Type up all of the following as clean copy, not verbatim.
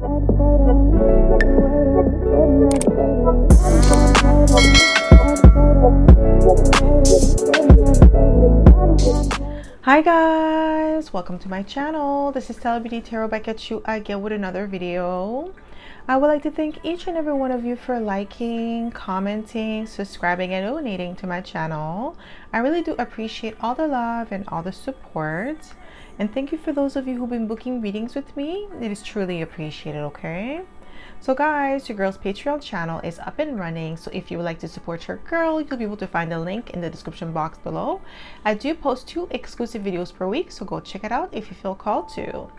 Hi guys, welcome to my channel. This is stellabeautytarot back at you again with another video. I would like to thank each and every one of you for liking, commenting, subscribing, and donating to my channel. I really do appreciate all the love and all the support. And thank you for those of you who've been booking readings with me. It is truly appreciated, okay? So guys, your girl's Patreon channel is up and running. So if you would like to support your girl, you'll be able to find the link in the description box below. I do post 2 exclusive videos per week, so go check it out if you feel called to.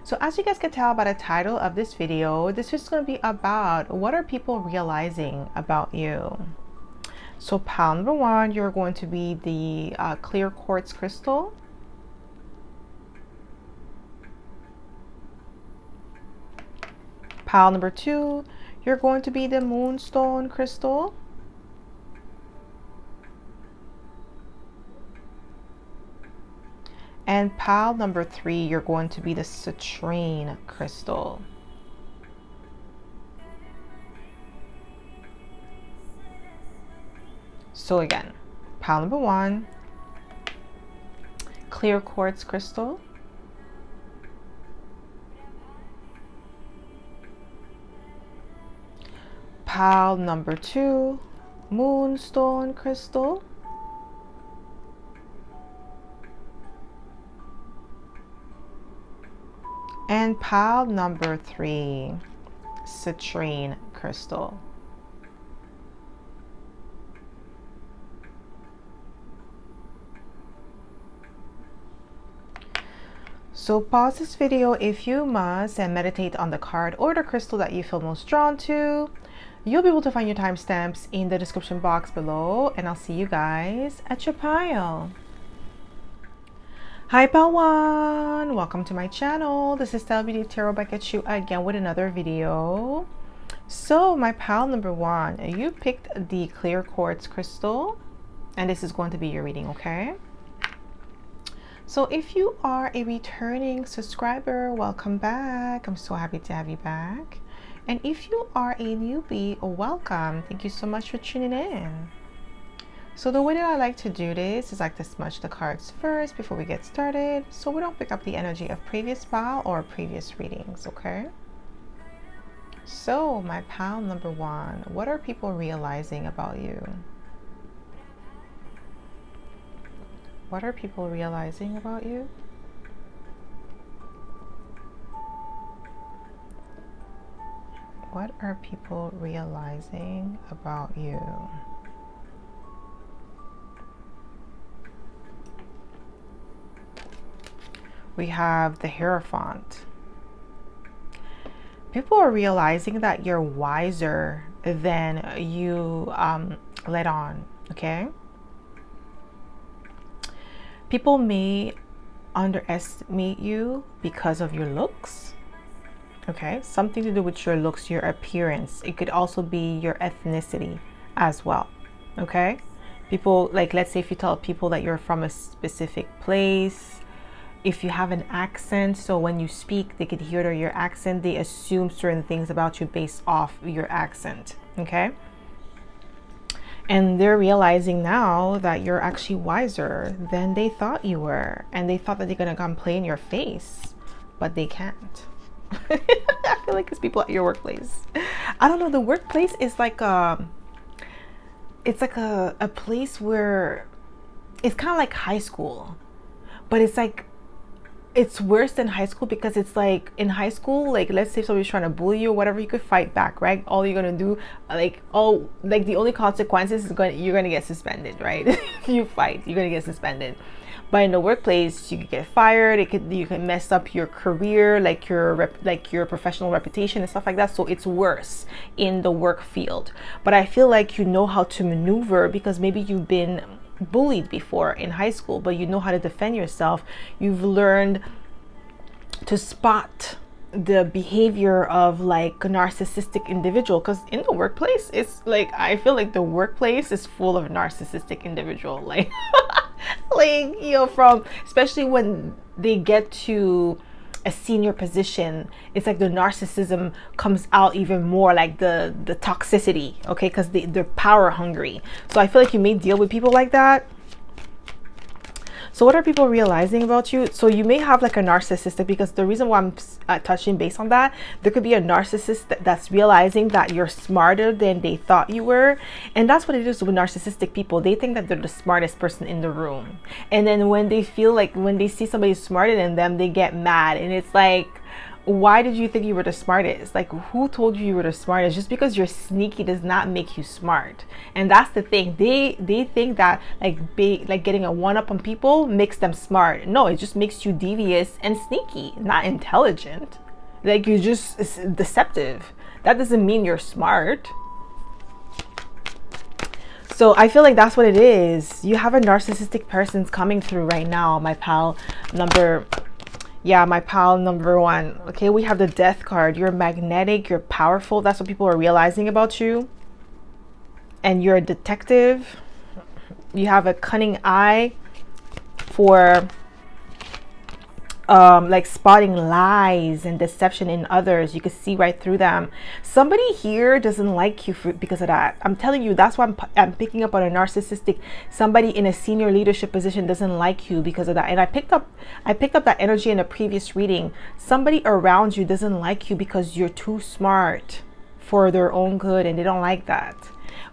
So as you guys can tell by the title of this video, this is going to be about what are people realizing about you. So pile number 1, you're going to be the clear quartz crystal. Pile number 2, you're going to be the moonstone crystal. And pile number 3, you're going to be the citrine crystal. So again, pile number 1, clear quartz crystal. Pile number 2, moonstone crystal. And pile number 3, citrine crystal. So pause this video if you must and meditate on the card or the crystal that you feel most drawn to. You'll be able to find your timestamps in the description box below, and I'll see you guys at your pile. Hi pile 1, welcome to my channel. This is stellabeautytarot back at you again with another video. So my pile number 1, you picked the clear quartz crystal, and this is going to be your reading, okay? So if you are a returning subscriber, welcome back. I'm so happy to have you back. And if you are a newbie, welcome. Thank you so much for tuning in. So the way that I like to do this is I like to smudge the cards first before we get started, so we don't pick up the energy of previous pile or previous readings, okay? So my pile number 1, what are people realizing about you? What are people realizing about you? What are people realizing about you? We have the Hierophant. People are realizing that you're wiser than you let on, okay? People may underestimate you because of your looks. Okay, something to do with your looks, your appearance. It could also be your ethnicity as well. Okay, people, like, let's say if you tell people that you're from a specific place, if you have an accent, so when you speak they could hear your accent, they assume certain things about you based off your accent. Okay, and they're realizing now that you're actually wiser than they thought you were, and they thought that they're gonna come play in your face, but they can't. I feel like it's people at your workplace. I don't know, the workplace is like it's like a place where it's kind of like high school, but it's like it's worse than high school, because it's like in high school, like let's say somebody's trying to bully you or whatever, you could fight back, right? All you're gonna do, like the only consequences is you're gonna get suspended, right? If you fight, you're gonna get suspended. But in the workplace, you could get fired. You can mess up your career, like your professional reputation and stuff like that. So it's worse in the work field. But I feel like you know how to maneuver, because maybe you've been bullied before in high school, but you know how to defend yourself. You've learned to spot the behavior of like a narcissistic individual, because in the workplace, it's like I feel like the workplace is full of narcissistic individual, like like, you know, from especially when they get to a senior position, it's like the narcissism comes out even more, like the toxicity, okay, because they're power hungry. So I feel like you may deal with people like that. So what are people realizing about you? So you may have like a narcissistic, because the reason why I'm touching base on that, there could be a narcissist that's realizing that you're smarter than they thought you were. And that's what it is with narcissistic people. They think that they're the smartest person in the room. And then when they feel like, when they see somebody smarter than them, they get mad. And it's like, why did you think you were the smartest? Like, who told you were the smartest? Just because you're sneaky does not make you smart. And that's the thing. They think that like getting a one-up on people makes them smart. No, it just makes you devious and sneaky, not intelligent. Like, you're just deceptive. That doesn't mean you're smart. So I feel like that's what it is. You have a narcissistic person's coming through right now, my pal number one. Okay, we have the Death card. You're magnetic, you're powerful. That's what people are realizing about you. And you're a detective. You have a cunning eye for like spotting lies and deception in others. You can see right through them. Somebody here doesn't like you because of that. I'm telling you, that's why I'm picking up on a narcissistic. Somebody in a senior leadership position doesn't like you because of that. And I picked up that energy in a previous reading. Somebody around you doesn't like you because you're too smart for their own good, and they don't like that.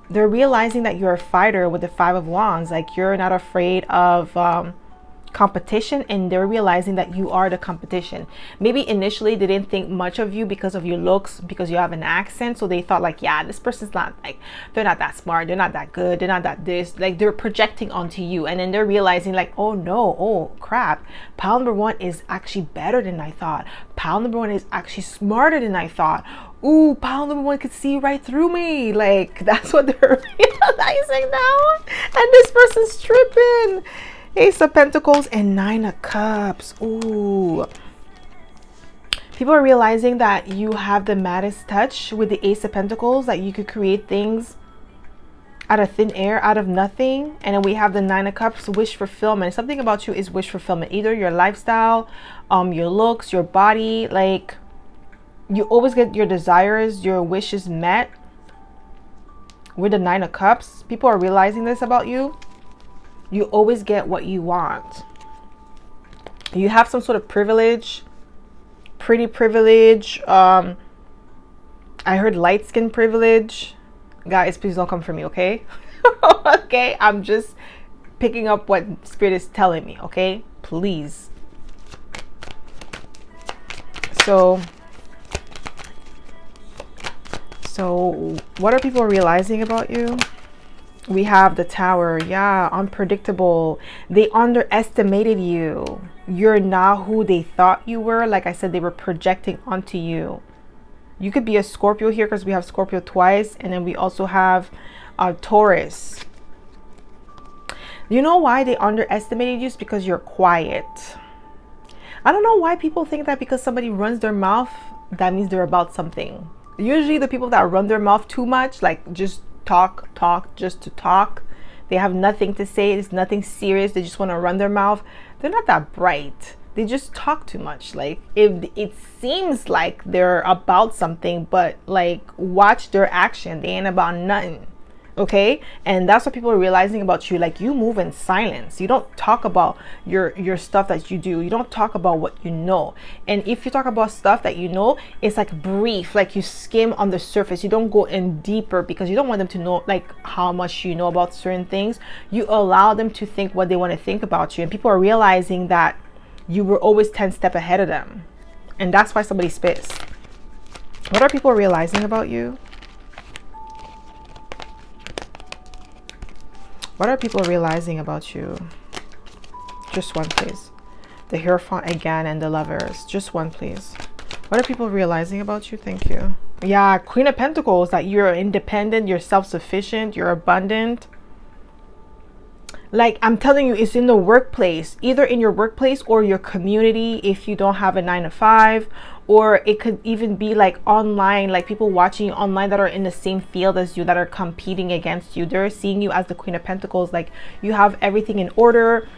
They're realizing that you're a fighter with the Five of Wands. Like, you're not afraid of competition, and they're realizing that you are the competition. Maybe initially they didn't think much of you because of your looks, because you have an accent, so they thought like, yeah, this person's not, like, they're not that smart, they're not that good, they're not that this, like, they're projecting onto you. And then they're realizing like, oh no, oh crap, pile number one is actually better than I thought. Pile number one is actually smarter than I thought. Ooh, pile number one could see right through me. Like, that's what they're realizing now. And this person's tripping. Ace of Pentacles and Nine of Cups. Ooh. People are realizing that you have the maddest touch with the Ace of Pentacles, that you could create things out of thin air, out of nothing. And then we have the Nine of Cups, wish fulfillment. Something about you is wish fulfillment. Either your lifestyle, your looks, your body. Like, you always get your desires, your wishes met with the Nine of Cups. People are realizing this about you. You always get what you want. You have some sort of privilege, pretty privilege. I heard light skin privilege. Guys, please don't come for me, okay? Okay, I'm just picking up what Spirit is telling me, okay? Please. So what are people realizing about you? We have the Tower. Yeah, unpredictable. They underestimated you. You're not who they thought you were. Like I said, they were projecting onto you. You could be a Scorpio here, because we have Scorpio twice, and then we also have Taurus. You know why they underestimated you? It's because you're quiet. I don't know why people think that because somebody runs their mouth, that means they're about something. Usually the people that run their mouth too much, like just talk just to talk, they have nothing to say, it's nothing serious, they just want to run their mouth, they're not that bright, they just talk too much. Like, if it seems like they're about something, but like, watch their action, they ain't about nothing. Okay, and that's what people are realizing about you. Like, you move in silence. You don't talk about your stuff that you do. You don't talk about what you know. And if you talk about stuff that you know, it's like brief, like you skim on the surface. You don't go in deeper, because you don't want them to know like how much you know about certain things. You allow them to think what they want to think about you, and people are realizing that you were always 10 steps ahead of them, and that's why somebody's pissed. What are people realizing about you? What are people realizing about you? Just one, please. The Hierophant again and the Lovers. Just one, please. What are people realizing about you? Thank you. Yeah, Queen of Pentacles, that you're independent, you're self-sufficient, you're abundant. Like, I'm telling you, it's in the workplace. Either in your workplace or your community, if you don't have a 9-to-5. Or it could even be like online, like people watching you online that are in the same field as you, that are competing against you. They're seeing you as the Queen of Pentacles. Like, you have everything in order.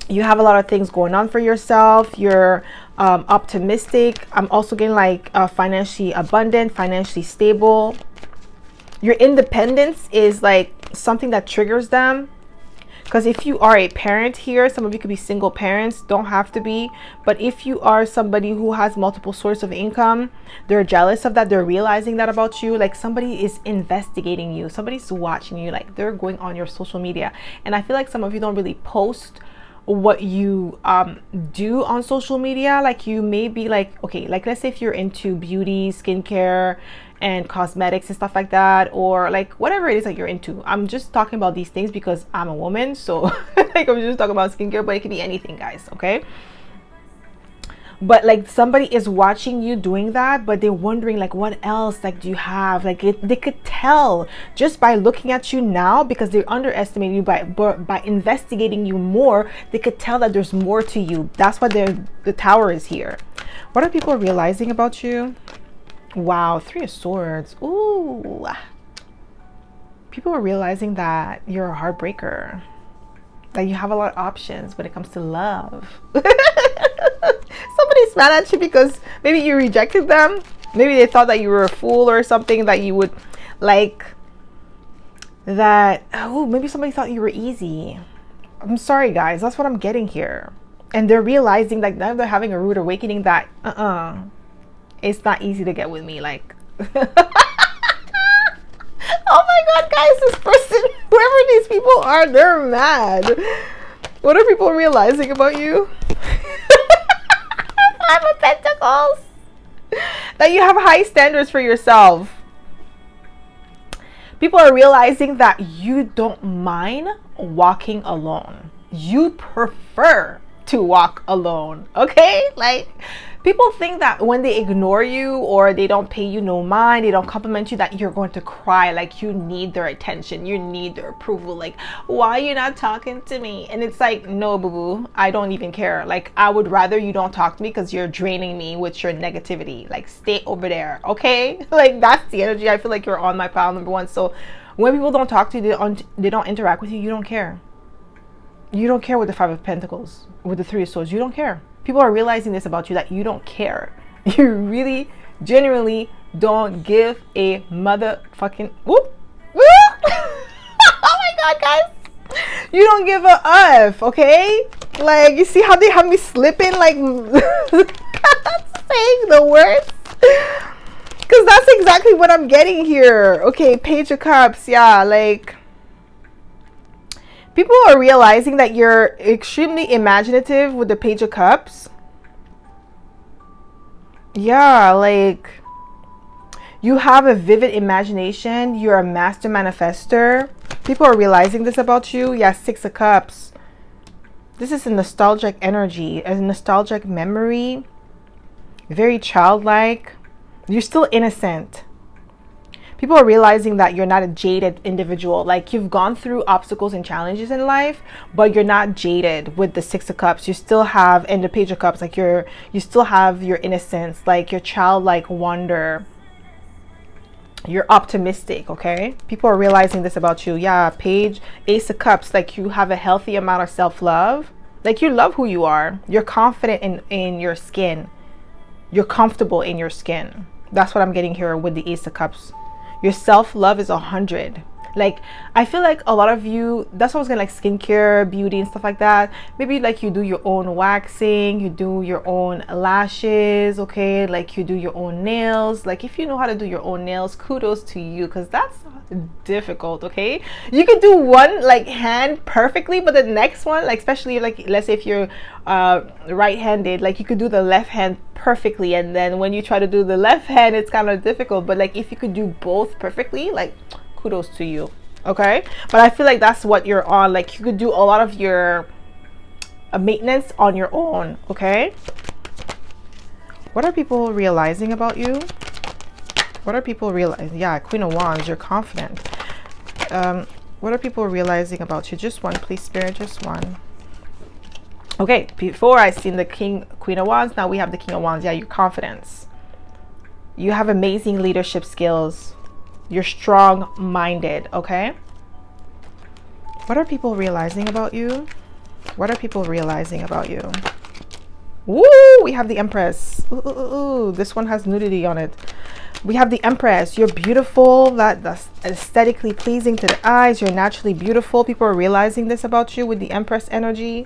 You have a lot of things going on for yourself. You're optimistic. I'm also getting like financially abundant, financially stable. Your independence is like something that triggers them. Because if you are a parent here, some of you could be single parents, don't have to be. But if you are somebody who has multiple sources of income, they're jealous of that. They're realizing that about you. Like somebody is investigating you. Somebody's watching you. Like they're going on your social media. And I feel like some of you don't really post what you do on social media. Like you may be like, okay, like let's say if you're into beauty, skincare, and cosmetics and stuff like that, or like whatever it is that you're into. I'm just talking about these things because I'm a woman, so like I'm just talking about skincare, but it could be anything, guys, okay? But like somebody is watching you doing that, but they're wondering like what else like do you have, like they could tell just by looking at you now, because they underestimate you. By investigating you more, they could tell that there's more to you. That's why the tower is here. What are people realizing about you? Wow, 3 of Swords. Ooh. People are realizing that you're a heartbreaker. That you have a lot of options when it comes to love. Somebody's mad at you because maybe you rejected them. Maybe they thought that you were a fool or something, that you would like that. Oh, maybe somebody thought you were easy. I'm sorry, guys. That's what I'm getting here. And they're realizing like now they're having a rude awakening that it's not easy to get with me. Like, oh my God, guys, this person, whoever these people are, they're mad. What are people realizing about you? 5 of Pentacles. That you have high standards for yourself. People are realizing that you don't mind walking alone. You prefer to walk alone, okay? Like, people think that when they ignore you or they don't pay you no mind, they don't compliment you, that you're going to cry, like you need their attention, you need their approval, like why are you not talking to me? And it's like, no, boo-boo, I don't even care. Like I would rather you don't talk to me because you're draining me with your negativity. Like stay over there, okay? Like that's the energy I feel like you're on, my pile number 1. So when people don't talk to you, they don't interact with you, you don't care. You don't care with the 5 of Pentacles, with the 3 of Swords. You don't care. People are realizing this about you, that you don't care. You really, genuinely don't give a motherfucking whoop. Oh my God, guys. You don't give a F, okay? Like, you see how they have me slipping, like, saying the words? Because that's exactly what I'm getting here. Okay, Page of Cups. Yeah, like, people are realizing that you're extremely imaginative with the Page of Cups. Yeah, like you have a vivid imagination. You're a master manifester. People are realizing this about you. Yeah, 6 of Cups. This is a nostalgic energy, a nostalgic memory. Very childlike. You're still innocent. People are realizing that you're not a jaded individual. Like you've gone through obstacles and challenges in life, but you're not jaded with the 6 of Cups. You still have, and the Page of Cups, like you still have your innocence, like your childlike wonder. You're optimistic, okay? People are realizing this about you. Yeah, Page, Ace of Cups, like you have a healthy amount of self-love. Like you love who you are. You're confident in your skin. You're comfortable in your skin. That's what I'm getting here with the Ace of Cups. Your self-love is 100. Like I feel like a lot of you, that's what I was gonna, like skincare, beauty and stuff like that. Maybe like you do your own waxing, you do your own lashes, okay? Like you do your own nails. Like if you know how to do your own nails, kudos to you, because that's difficult, okay? You could do one like hand perfectly, but the next one, like especially like let's say if you're right-handed, like you could do the left hand perfectly, and then when you try to do the left hand, it's kind of difficult. But like if you could do both perfectly, like kudos to you, okay? But I feel like that's what you're on. Like you could do a lot of your maintenance on your own, okay? What are people realizing about you? What are people realizing? Yeah, Queen of Wands, you're confident. What are people realizing about you? Just one, please, Spirit, just one. Okay, before I seen the Queen of Wands, now we have the King of Wands. Yeah, your confidence. You have amazing leadership skills. You're strong-minded, okay? What are people realizing about you? What are people realizing about you? Woo! We have the Empress. Ooh, ooh, ooh. This one has nudity on it. We have the Empress. You're beautiful. That's aesthetically pleasing to the eyes. You're naturally beautiful. People are realizing this about you with the Empress energy.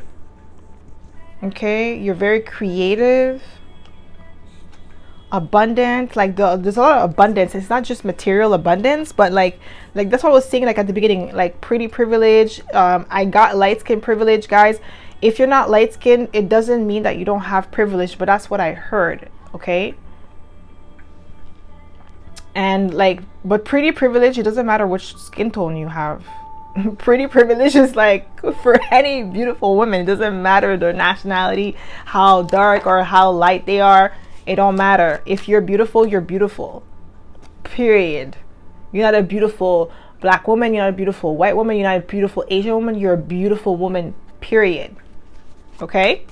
Okay, you're very creative, abundant. Like there's a lot of abundance. It's not just material abundance, but like that's what I was saying. Like at the beginning, like pretty privilege. I got light skin privilege, guys. If you're not light skinned, it doesn't mean that you don't have privilege, but that's what I heard. Okay. And like, but pretty privilege, it doesn't matter which skin tone you have. Pretty privilege is like for any beautiful woman. It doesn't matter their nationality, how dark or how light they are. It don't matter. If you're beautiful, you're beautiful. Period. You're not a beautiful black woman. You're not a beautiful white woman. You're not a beautiful Asian woman. You're a beautiful woman. Period. Okay?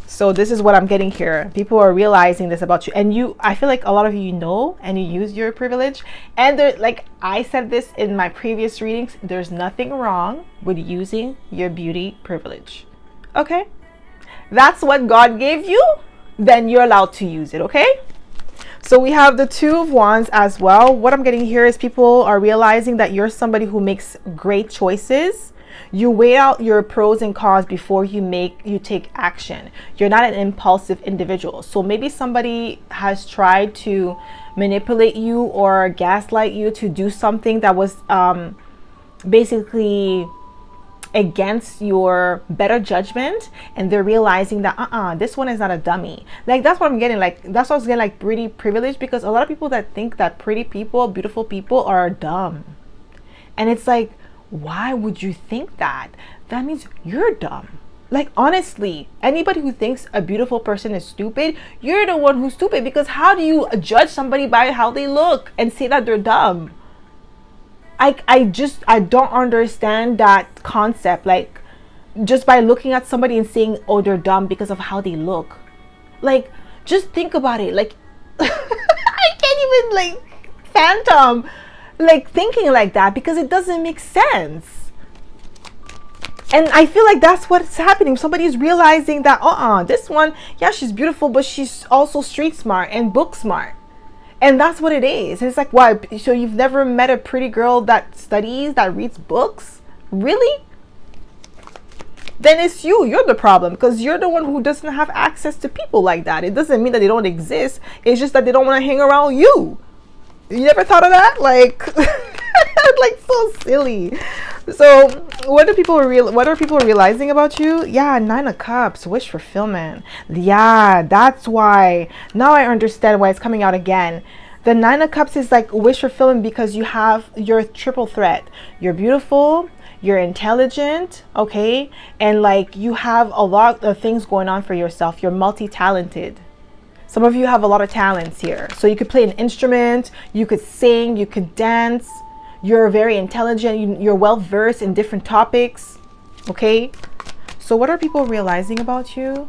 So this is what I'm getting here. People are realizing this about you, and I feel like a lot of you know and you use your privilege. And like I said this in my previous readings, there's nothing wrong with using your beauty privilege. Okay? That's what God gave you, then you're allowed to use it. Okay? So we have the Two of Wands as well. What I'm getting here is people are realizing that you're somebody who makes great choices. You weigh out your pros and cons before you take action. You're not an impulsive individual. So maybe somebody has tried to manipulate you or gaslight you to do something that was basically against your better judgment, and they're realizing that this one is not a dummy. Like that's what I'm getting. Like that's what I was getting, like pretty privilege, because a lot of people that think that pretty people, beautiful people are dumb. And it's like, why would you think that? That means you're dumb. Like honestly, anybody who thinks a beautiful person is stupid, you're the one who's stupid, because how do you judge somebody by how they look and say that they're dumb? I don't understand that concept. Like just by looking at somebody and saying, oh, they're dumb because of how they look. Like just think about it. Like I can't even like phantom like thinking like that, because it doesn't make sense. And I feel like that's what's happening. Somebody's realizing that this one, yeah, she's beautiful, but she's also street smart and book smart. And that's what it is. And it's like, why? So you've never met a pretty girl that studies, that reads books? Really? Then it's you're the problem, because you're the one who doesn't have access to people like that. It doesn't mean that they don't exist. It's just that they don't want to hang around you. You never thought of that? Like like so silly. So what are people realizing about you? Yeah, 9 of Cups, wish fulfillment. Yeah, that's why. Now I understand why it's coming out again. The 9 of Cups is like wish fulfillment, because you have your triple threat. You're beautiful, you're intelligent, okay? And like you have a lot of things going on for yourself. You're multi-talented. Some of you have a lot of talents here. So you could play an instrument, you could sing, you could dance. You're very intelligent. You're well versed in different topics. Okay. So what are people realizing about you?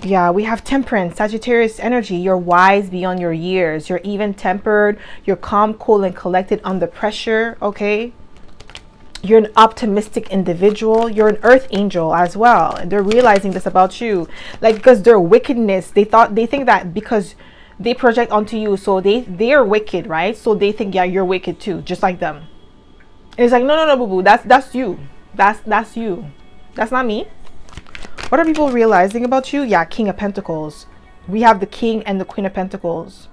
Yeah, we have Temperance, Sagittarius energy. You're wise beyond your years. You're even tempered. You're calm, cool, and collected under pressure. Okay. You're an optimistic individual. You're an earth angel as well. And they're realizing this about you. Like, because their wickedness, they think that because they project onto you, so they are wicked, right? So they think, yeah, you're wicked too, just like them. And it's like, no, boo boo, that's you. That's you. That's not me. What are people realizing about you? Yeah, King of Pentacles. We have the King and the Queen of Pentacles.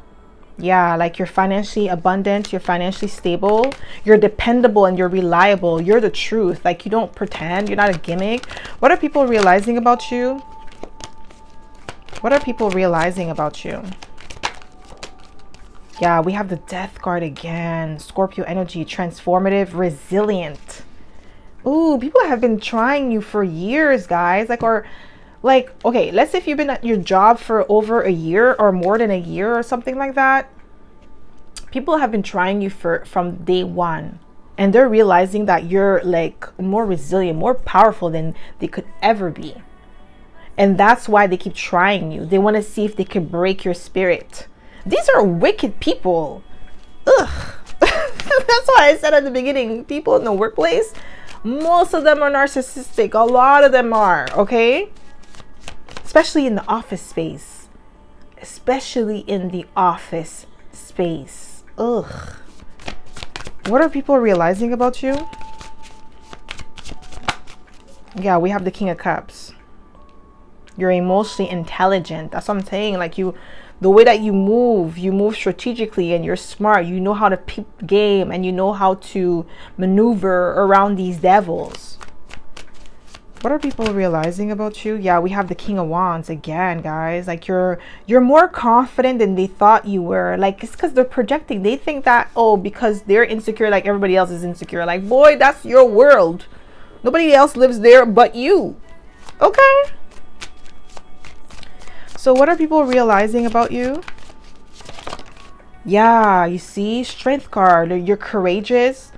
Yeah, like you're financially abundant, you're financially stable, you're dependable, and you're reliable. You're the truth. Like you don't pretend, you're not a gimmick. What are people realizing about you? What are people realizing about you? Yeah, we have the Death card again. Scorpio energy, transformative, resilient. Ooh, people have been trying you for years, guys. Like, okay, let's say if you've been at your job for over a year or more than a year or something like that. People have been trying you from day one. And they're realizing that you're like more resilient, more powerful than they could ever be. And that's why they keep trying you. They want to see if they can break your spirit. These are wicked people. Ugh. That's why I said at the beginning, people in the workplace, most of them are narcissistic. A lot of them are, okay? especially in the office space. Especially in the office space. Ugh. What are people realizing about you? Yeah, we have the King of Cups. You're emotionally intelligent. That's what I'm saying. Like the way that you move strategically, and you're smart. You know how to peep game, and you know how to maneuver around these devils. What are people realizing about you? Yeah, we have the King of Wands again, guys. Like you're more confident than they thought you were. Like it's because they're projecting. They think that, oh, because they're insecure, like everybody else is insecure. Like, boy, that's your world. Nobody else lives there but you. Okay. So what are people realizing about you? Yeah, you see, Strength card. You're courageous.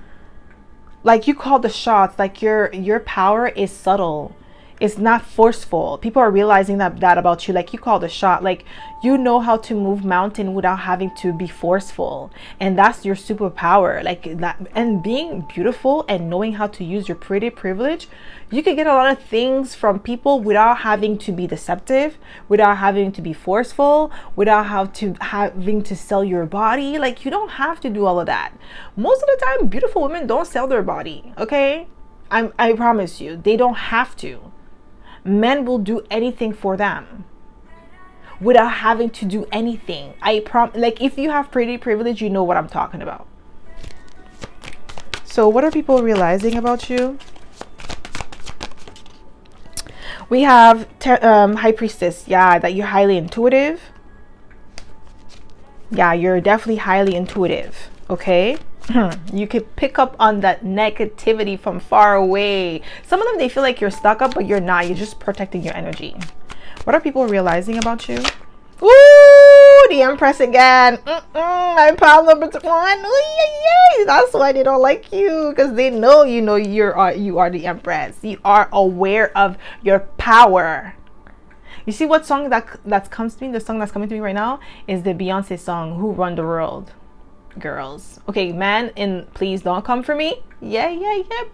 Like you call the shots. Like your power is subtle. It's not forceful. People are realizing that about you. Like you call the shot. Like you know how to move mountain without having to be forceful, and that's your superpower. Like that, and being beautiful and knowing how to use your pretty privilege, you can get a lot of things from people without having to be deceptive, without having to be forceful, without having to sell your body. Like you don't have to do all of that. Most of the time, beautiful women don't sell their body. Okay, I promise you, they don't have to. Men will do anything for them without having to do anything. Like if you have pretty privilege, you know what I'm talking about. So what are people realizing about you? We have High Priestess. Yeah, that you're highly intuitive. Yeah, you're definitely highly intuitive. Okay. You could pick up on that negativity from far away. Some of them, they feel like you're stuck up, but you're not. You're just protecting your energy. What are people realizing about you? Ooh, the Empress again. My pal number 1. Ooh, that's why they don't like you, because they know you are the Empress. You are aware of your power. You see what song that comes to me? The song that's coming to me right now is the Beyonce song, "Who Run the World." Girls, okay, man, and please don't come for me. Yeah,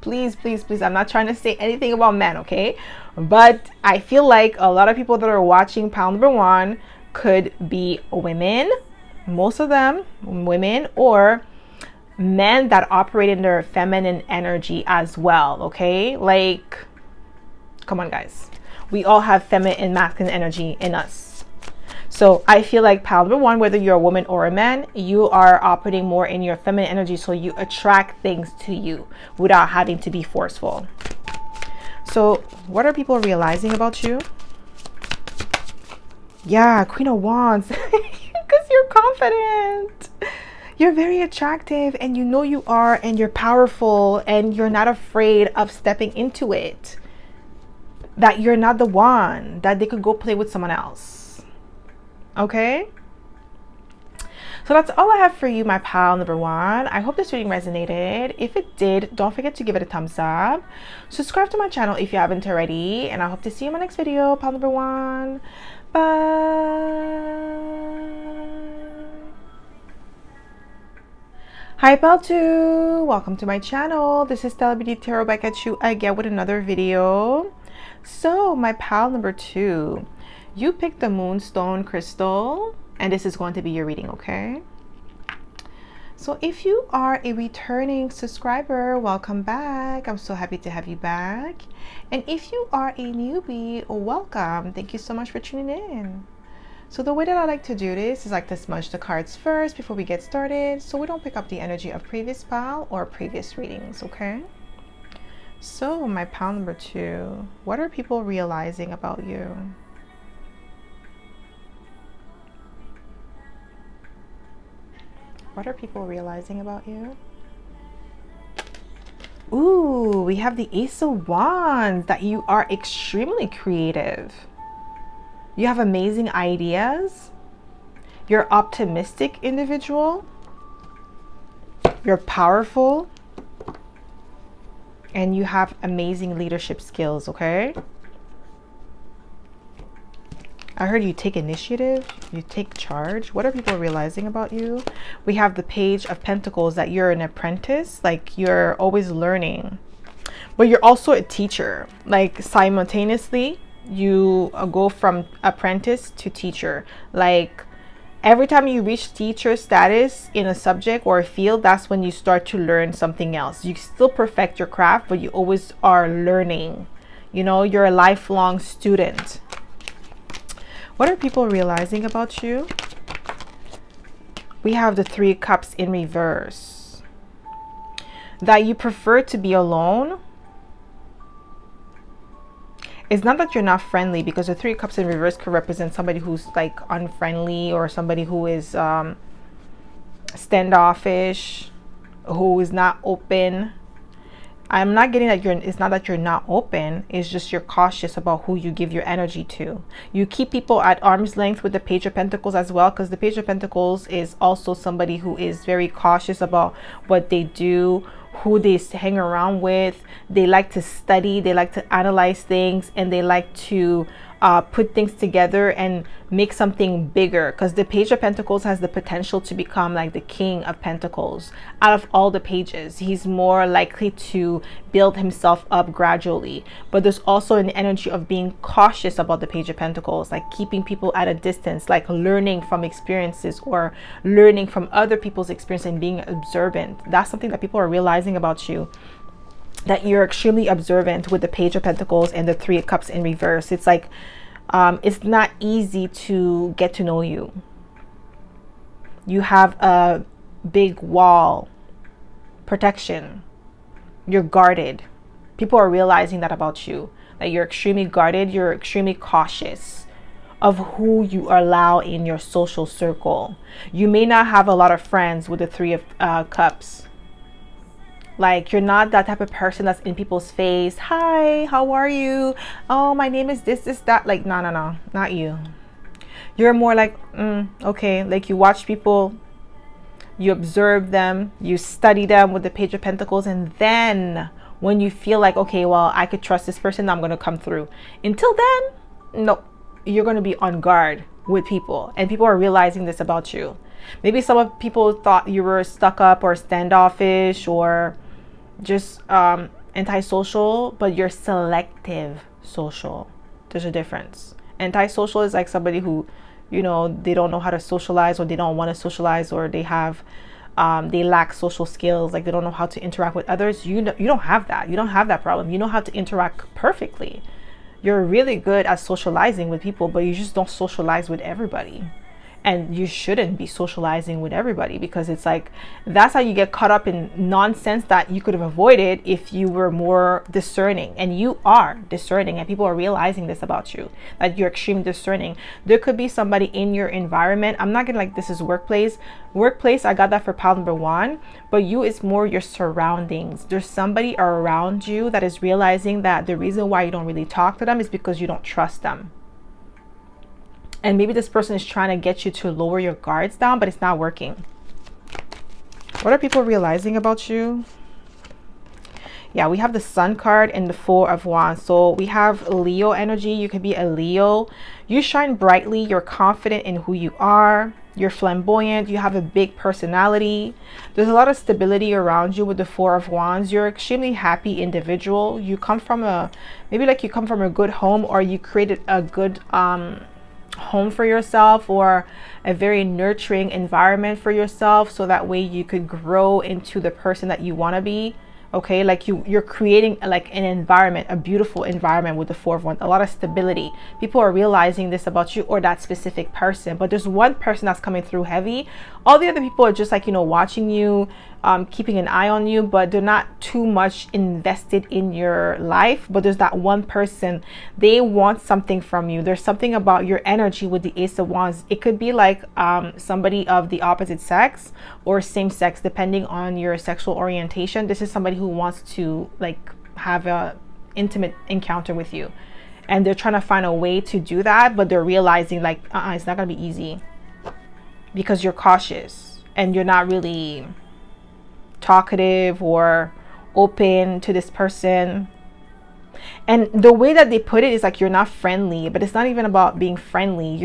please. I'm not trying to say anything about men, okay? But I feel like a lot of people that are watching pile number 1 could be women, most of them women, or men that operate in their feminine energy as well. Okay, like, come on, guys, we all have feminine and masculine energy in us. So I feel like pile number 1, whether you're a woman or a man, you are operating more in your feminine energy, so you attract things to you without having to be forceful. So what are people realizing about you? Yeah, Queen of Wands. Because you're confident. You're very attractive, and you know you are, and you're powerful, and you're not afraid of stepping into it. That you're not the one, that they could go play with someone else. Okay, so that's all I have for you, my pal number 1. I hope this reading resonated. If it did, don't forget to give it a thumbs up. Subscribe to my channel if you haven't already, and I hope to see you in my next video, pal number 1. Bye. Hi, pal 2. Welcome to my channel. This is stellabeautytarot back at you again with another video. So my pal number 2, you picked the Moonstone crystal, and this is going to be your reading, okay? So if you are a returning subscriber, welcome back. I'm so happy to have you back. And if you are a newbie, welcome. Thank you so much for tuning in. So the way that I like to do this is like to smudge the cards first before we get started, so we don't pick up the energy of previous pile or previous readings, okay? So my pile number 2, what are people realizing about you? What are people realizing about you? Ooh, we have the Ace of Wands, that you are extremely creative. You have amazing ideas. You're optimistic individual. You're powerful. And you have amazing leadership skills, okay? I heard you take initiative, you take charge. What are people realizing about you? We have the Page of Pentacles, that you're an apprentice, like you're always learning. But you're also a teacher, like simultaneously. You go from apprentice to teacher. Like every time you reach teacher status in a subject or a field, that's when you start to learn something else. You still perfect your craft, but you always are learning. You know, you're a lifelong student. What are people realizing about you? We have the 3 cups in reverse. That you prefer to be alone. It's not that you're not friendly, because the 3 cups in reverse could represent somebody who's like unfriendly, or somebody who is standoffish, who is not open. I'm not getting that it's not that you're not open, it's just you're cautious about who you give your energy to. You keep people at arm's length with the Page of Pentacles as well, because the Page of Pentacles is also somebody who is very cautious about what they do, who they hang around with. They like to study, they like to analyze things, and they like to put things together and make something bigger, because the Page of Pentacles has the potential to become like the King of Pentacles. Out of all the pages, he's more likely to build himself up gradually, but there's also an energy of being cautious about the Page of Pentacles, like keeping people at a distance, like learning from experiences or learning from other people's experience and being observant. That's something that people are realizing about you, that you're extremely observant with the Page of Pentacles and the 3 cups in reverse. It's like it's not easy to get to know you. You have a big wall protection. You're guarded. People are realizing that about you, that you're extremely guarded. You're extremely cautious of who you allow in your social circle. You may not have a lot of friends with the 3 of cups. Like, you're not that type of person that's in people's face. Hi, how are you? Oh, my name is this, that. Like, no, not you. You're more like, okay. Like, you watch people, you observe them, you study them with the Page of Pentacles. And then when you feel like, okay, well, I could trust this person, I'm going to come through. Until then, no, you're going to be on guard with people. And people are realizing this about you. Maybe some of people thought you were stuck up or standoffish or just antisocial, but you're selective social. There's a difference. Antisocial is like somebody who, you know, they don't know how to socialize, or they don't want to socialize, or they have they lack social skills, like they don't know how to interact with others. You don't have that. You don't have that problem. You know how to interact perfectly. You're really good at socializing with people, but you just don't socialize with everybody. And you shouldn't be socializing with everybody, because it's like, that's how you get caught up in nonsense that you could have avoided if you were more discerning. And you are discerning, and people are realizing this about you, that you're extremely discerning. There could be somebody in your environment. I'm not gonna like, this is workplace. I got that for pile number 1, but you is more your surroundings. There's somebody around you that is realizing that the reason why you don't really talk to them is because you don't trust them. And maybe this person is trying to get you to lower your guards down, but it's not working. What are people realizing about you? Yeah, we have the Sun card and the 4 of Wands. So we have Leo energy. You could be a Leo. You shine brightly. You're confident in who you are. You're flamboyant. You have a big personality. There's a lot of stability around you with the 4 of Wands. You're extremely happy individual. You come from maybe like you come from a good home, or you created a good home for yourself, or a very nurturing environment for yourself, so that way you could grow into the person that you want to be. Okay, like you're creating like an environment, a beautiful environment with the 4 of Wands. A lot of stability. People are realizing this about you, or that specific person. But there's one person that's coming through heavy. All the other people are just like, you know, watching you, keeping an eye on you, but they're not too much invested in your life. But there's that one person, they want something from you. There's something about your energy with the Ace of Wands. It could be like somebody of the opposite sex or same sex, depending on your sexual orientation. This is somebody who wants to like have a intimate encounter with you, and they're trying to find a way to do that, but they're realizing like it's not gonna be easy, because you're cautious and you're not really talkative or open to this person. And the way that they put it is like, you're not friendly, but it's not even about being friendly.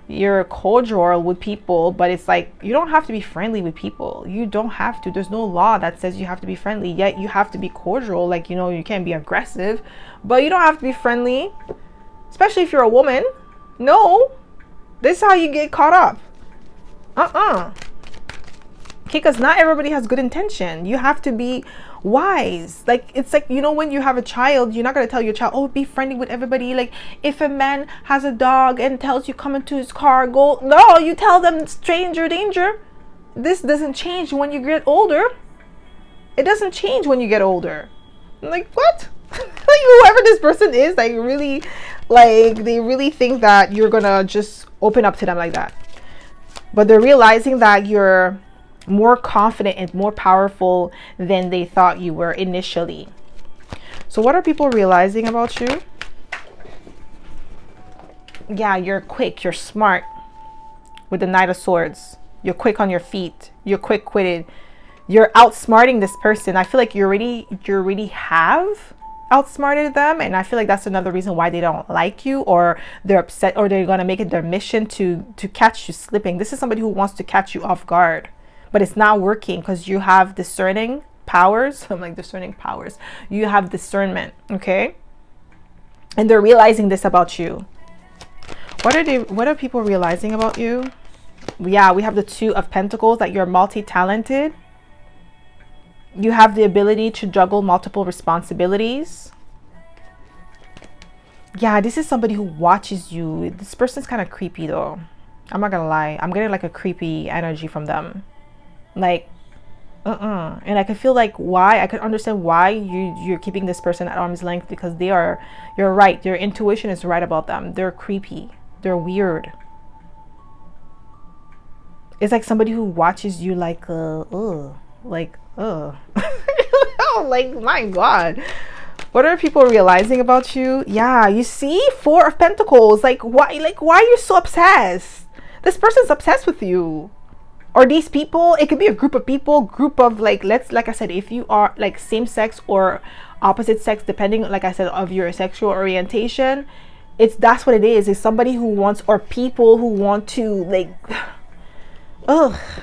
You're cordial with people, but it's like, you don't have to be friendly with people. You don't have to. There's no law that says you have to be friendly, yet you have to be cordial. Like, you know, you can't be aggressive, but you don't have to be friendly. especially if you're a woman. No, this is how you get caught up. Okay, because not everybody has good intention. You have to be wise. Like, it's like, you know, when you have a child, you're not going to tell your child, oh, be friendly with everybody. Like, if a man has a dog and tells you come into his car, go. No, you tell them stranger danger. This doesn't change when you get older. It doesn't change when you get older. I'm like, what? Like, whoever this person is, like, really, like, they really think that you're going to just open up to them like that. But they're realizing that you're more confident and more powerful than they thought you were initially. So what are people realizing about you? Yeah, you're quick, you're smart. With the Knight of Swords, you're quick on your feet, you're quick-witted, you're outsmarting this person. I feel like you already have outsmarted them, and I feel like that's another reason why they don't like you, or they're upset, or they're going to make it their mission to catch you slipping. This is somebody who wants to catch you off guard, but it's not working because you have discerning powers. I'm like, discerning powers. You have discernment, okay? And they're realizing this about you. What are people realizing about you? Yeah, we have the Two of Pentacles, that you're multi-talented. You have the ability to juggle multiple responsibilities. Yeah, this is somebody who watches you. This person's kind of creepy though. I'm not gonna lie. I'm getting like a creepy energy from them. Like, and I can feel like why. I can understand why you're keeping this person at arm's length, because you're right. Your intuition is right about them. They're creepy. They're weird. It's like somebody who watches you like, like, like, my God. What are people realizing about you? Yeah, you see, Four of Pentacles. Like, why are you so obsessed? This person's obsessed with you. Or these people, it could be a group of people, like, like I said, if you are like same sex or opposite sex, depending, like I said, of your sexual orientation, that's what it is. It's somebody who wants, or people who want to, like,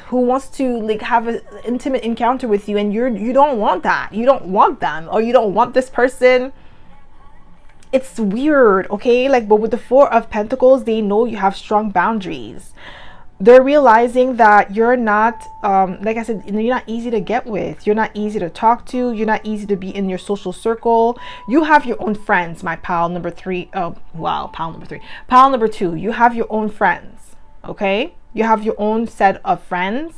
who wants to like have an intimate encounter with you, and you don't want that. You don't want them, or you don't want this person. It's weird, okay? Like, but with the Four of Pentacles, they know you have strong boundaries. They're realizing that you're not, like I said, you're not easy to get with. You're not easy to talk to. You're not easy to be in your social circle. You have your own friends, my pal number 3. Oh, wow, pal number 3. Pal number 2, you have your own friends, okay? You have your own set of friends.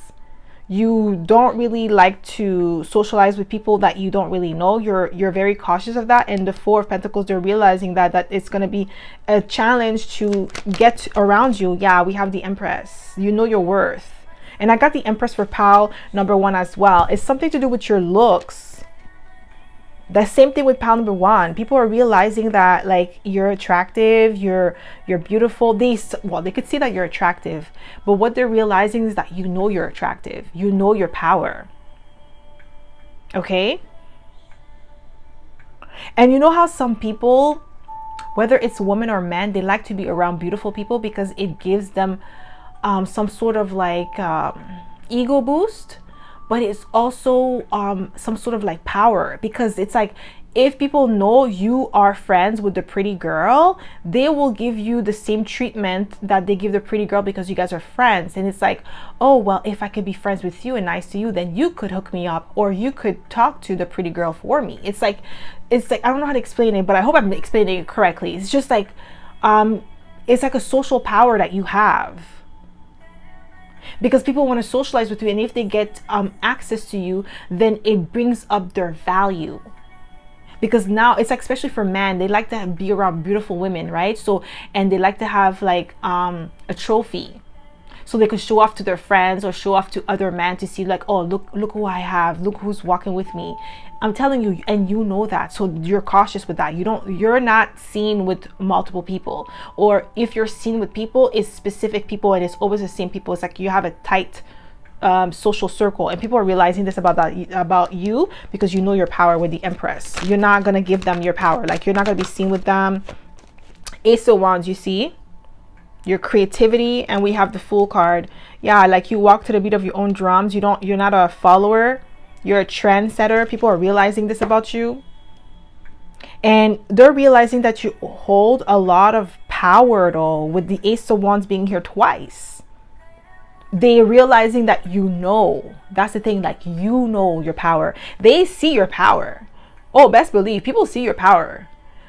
You don't really like to socialize with people that you don't really know. You're very cautious of that. And the Four of Pentacles, they're realizing that it's going to be a challenge to get around you. Yeah, we have the Empress. You know your worth. And I got the Empress for pal number 1 as well. It's something to do with your looks. The same thing with pal number 1. People are realizing that, like, you're attractive, you're beautiful. They could see that you're attractive, but what they're realizing is that you know you're attractive. You know your power. Okay? And you know how some people, whether it's women or men, they like to be around beautiful people because it gives them some sort of like ego boost. But it's also some sort of like power, because it's like, if people know you are friends with the pretty girl, they will give you the same treatment that they give the pretty girl because you guys are friends. And it's like, oh, well, if I could be friends with you and nice to you, then you could hook me up, or you could talk to the pretty girl for me. It's like, I don't know how to explain it, but I hope I'm explaining it correctly. It's just like, it's like a social power that you have. Because people want to socialize with you, and if they get access to you, then it brings up their value. Because now it's like, especially for men, they like to be around beautiful women, right? So, and they like to have like a trophy, so they could show off to their friends or show off to other men to see, like, oh, look who I have, look who's walking with me. I'm telling you, and you know that, so you're cautious with that. You're not seen with multiple people, or if you're seen with people, it's specific people, and it's always the same people. It's like you have a tight social circle, and people are realizing this about you, because you know your power with the Empress. You're not gonna give them your power. Like, you're not gonna be seen with them. Ace of Wands, you see your creativity, and we have the Fool card. Yeah, like, you walk to the beat of your own drums. You're not a follower. You're a trendsetter. People are realizing this about you. And they're realizing that you hold a lot of power though, with the Ace of Wands being here twice. They realizing that you know. That's the thing, like, you know your power. They see your power. Oh, best believe people see your power,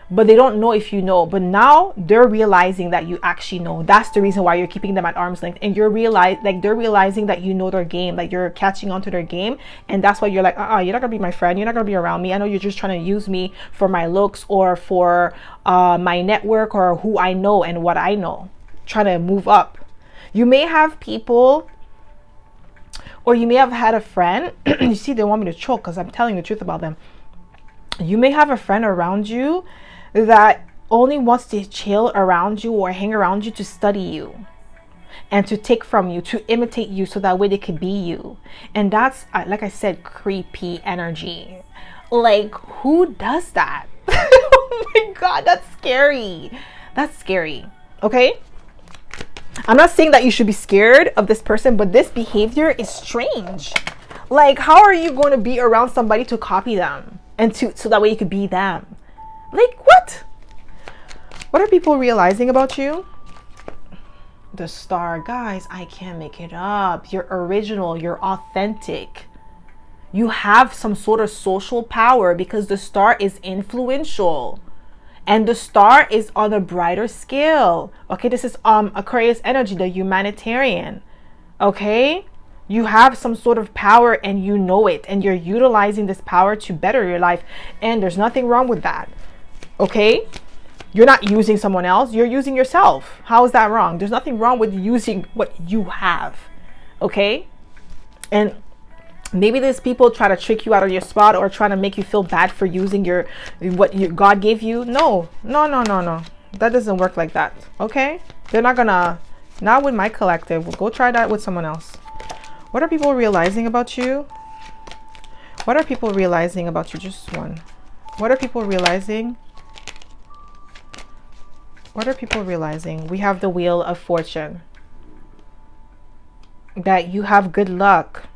but they don't know if you know. But now they're realizing that you actually know. That's the reason why you're keeping them at arm's length. And they're realizing that you know their game, like you're catching on to their game. And that's why you're like, you're not gonna be my friend, you're not gonna be around me. I know you're just trying to use me for my looks or for my network or who I know and what I know, trying to move up. You may have people, or you may have had a friend. You see, they want me to choke because I'm telling the truth about them. You may have a friend around you that only wants to chill around you or hang around you to study you and to take from you, to imitate you, so that way they could be you. And that's, like I said, creepy energy. Like, who does that? Oh my God, that's scary. That's scary. Okay? I'm not saying that you should be scared of this person, but this behavior is strange. Like, how are you going to be around somebody to copy them and so that way you could be them? Like, what? What are people realizing about you? The Star. Guys, I can't make it up. You're original. You're authentic. You have some sort of social power because the Star is influential. And the Star is on a brighter scale. Okay, this is Aquarius energy, the humanitarian. Okay? You have some sort of power and you know it. And you're utilizing this power to better your life. And there's nothing wrong with that. Okay? You're not using someone else. You're using yourself. How is that wrong? There's nothing wrong with using what you have. Okay? And maybe these people try to trick you out of your spot or trying to make you feel bad for using what God gave you. No. That doesn't work like that. Okay? They're not gonna, not with my collective. Go try that with someone else. What are people realizing about you? What are people realizing about you? Just one. What are people realizing? What are people realizing? We have the Wheel of Fortune. That you have good luck.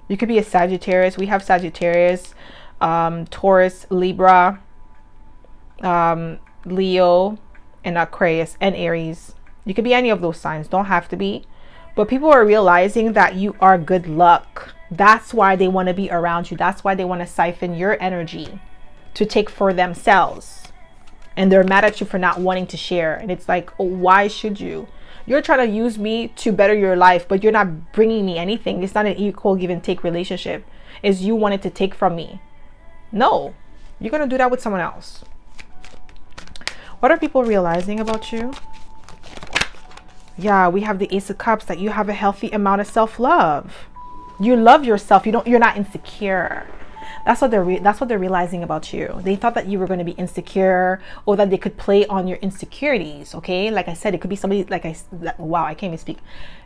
You could be a Sagittarius. We have Sagittarius, Taurus, Libra, Leo, and Aquarius, and Aries. You could be any of those signs. Don't have to be. But people are realizing that you are good luck. That's why they want to be around you. That's why they want to siphon your energy to take for themselves. And they're mad at you for not wanting to share. And it's like, oh, why should you? You're trying to use me to better your life, but you're not bringing me anything. It's not an equal give and take relationship. It's you wanted to take from me. No, you're going to do that with someone else. What are people realizing about you? Yeah, we have the Ace of Cups, that you have a healthy amount of self-love. You love yourself. You're not insecure. That's what they're realizing about you. They thought that you were going to be insecure, or that they could play on your insecurities. Okay, like I said, it could be somebody wow, I can't even speak.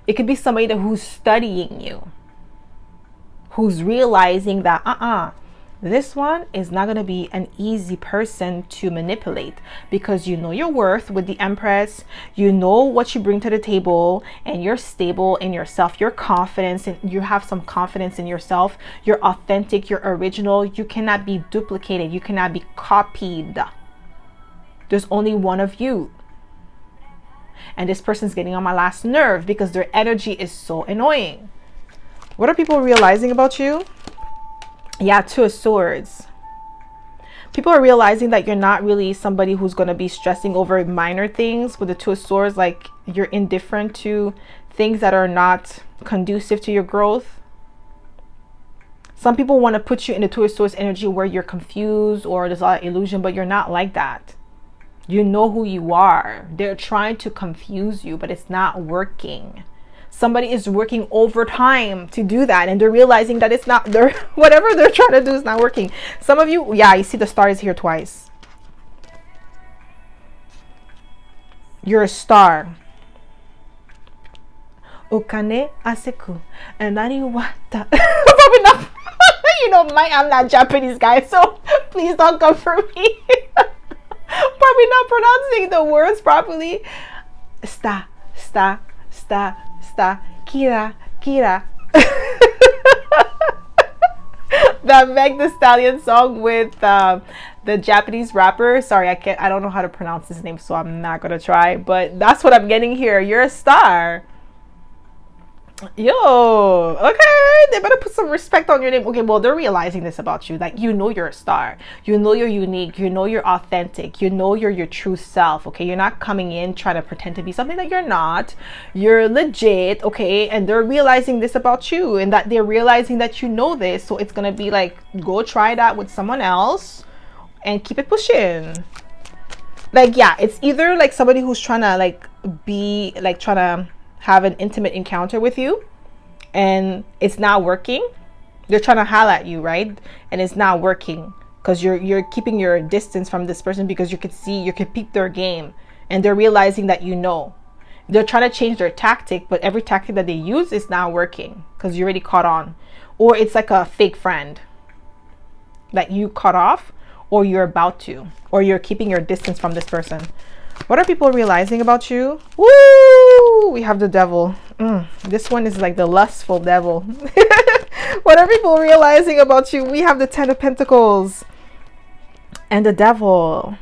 It could be somebody who's studying you, who's realizing that this one is not going to be an easy person to manipulate, because you know your worth with the Empress. You know what you bring to the table, and you're stable in yourself. You're confident, and you have some confidence in yourself. You're authentic. You're original. You cannot be duplicated. You cannot be copied. There's only one of you. And this person's getting on my last nerve because their energy is so annoying. What are people realizing about you? Yeah, Two of Swords. People are realizing that you're not really somebody who's going to be stressing over minor things with the Two of Swords. Like, you're indifferent to things that are not conducive to your growth. Some people want to put you in the Two of Swords energy where you're confused or there's a lot of illusion, but you're not like that. You know who you are. They're trying to confuse you, but it's not working. Somebody is working overtime to do that, and they're realizing that it's not, whatever they're trying to do is not working. Some of you, yeah, you see the star is here twice. You're a star. Okane aseku and naniwata. Probably not. You know, I'm not Japanese, guys, so please don't come for me. Probably not pronouncing the words properly. Sta, kira. That Meg the Stallion song with the Japanese rapper. Sorry, I don't know how to pronounce his name, so I'm not gonna try. But that's what I'm getting here. You're a star. Yo, okay, they better put some respect on your name. Okay, well, they're realizing this about you. Like, you know you're a star. You know you're unique. You know you're authentic. You know you're your true self, okay? You're not coming in trying to pretend to be something that you're not. You're legit, okay? And they're realizing this about you, and that they're realizing that you know this. So it's going to be like, go try that with someone else and keep it pushing. Like, yeah, it's either like somebody who's trying to like be like trying to have an intimate encounter with you and it's not working. They're trying to holler at you, right? And it's not working because you're keeping your distance from this person because you could peep their game, and they're realizing that you know. They're trying to change their tactic, but every tactic that they use is not working because you already caught on. Or it's like a fake friend that you cut off, or you're about to, or you're keeping your distance from this person. What are people realizing about you? Woo! We have the devil. This one is like the lustful devil. What are people realizing about you? We have the 10 of Pentacles and the devil.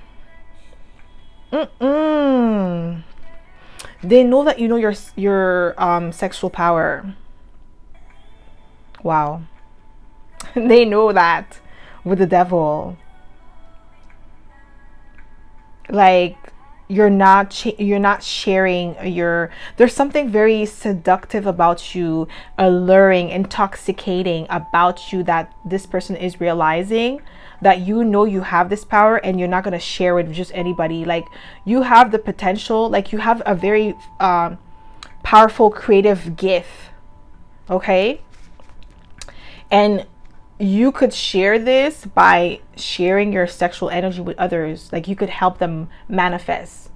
They know that you know your sexual power. Wow. They know that with the devil. Like, you're not sharing there's something very seductive about you, alluring, intoxicating about you, that this person is realizing that you know you have this power, and you're not going to share it with just anybody. Like, you have the potential, like you have a very powerful creative gift, okay? And you could share this by sharing your sexual energy with others. Like, you could help them manifest.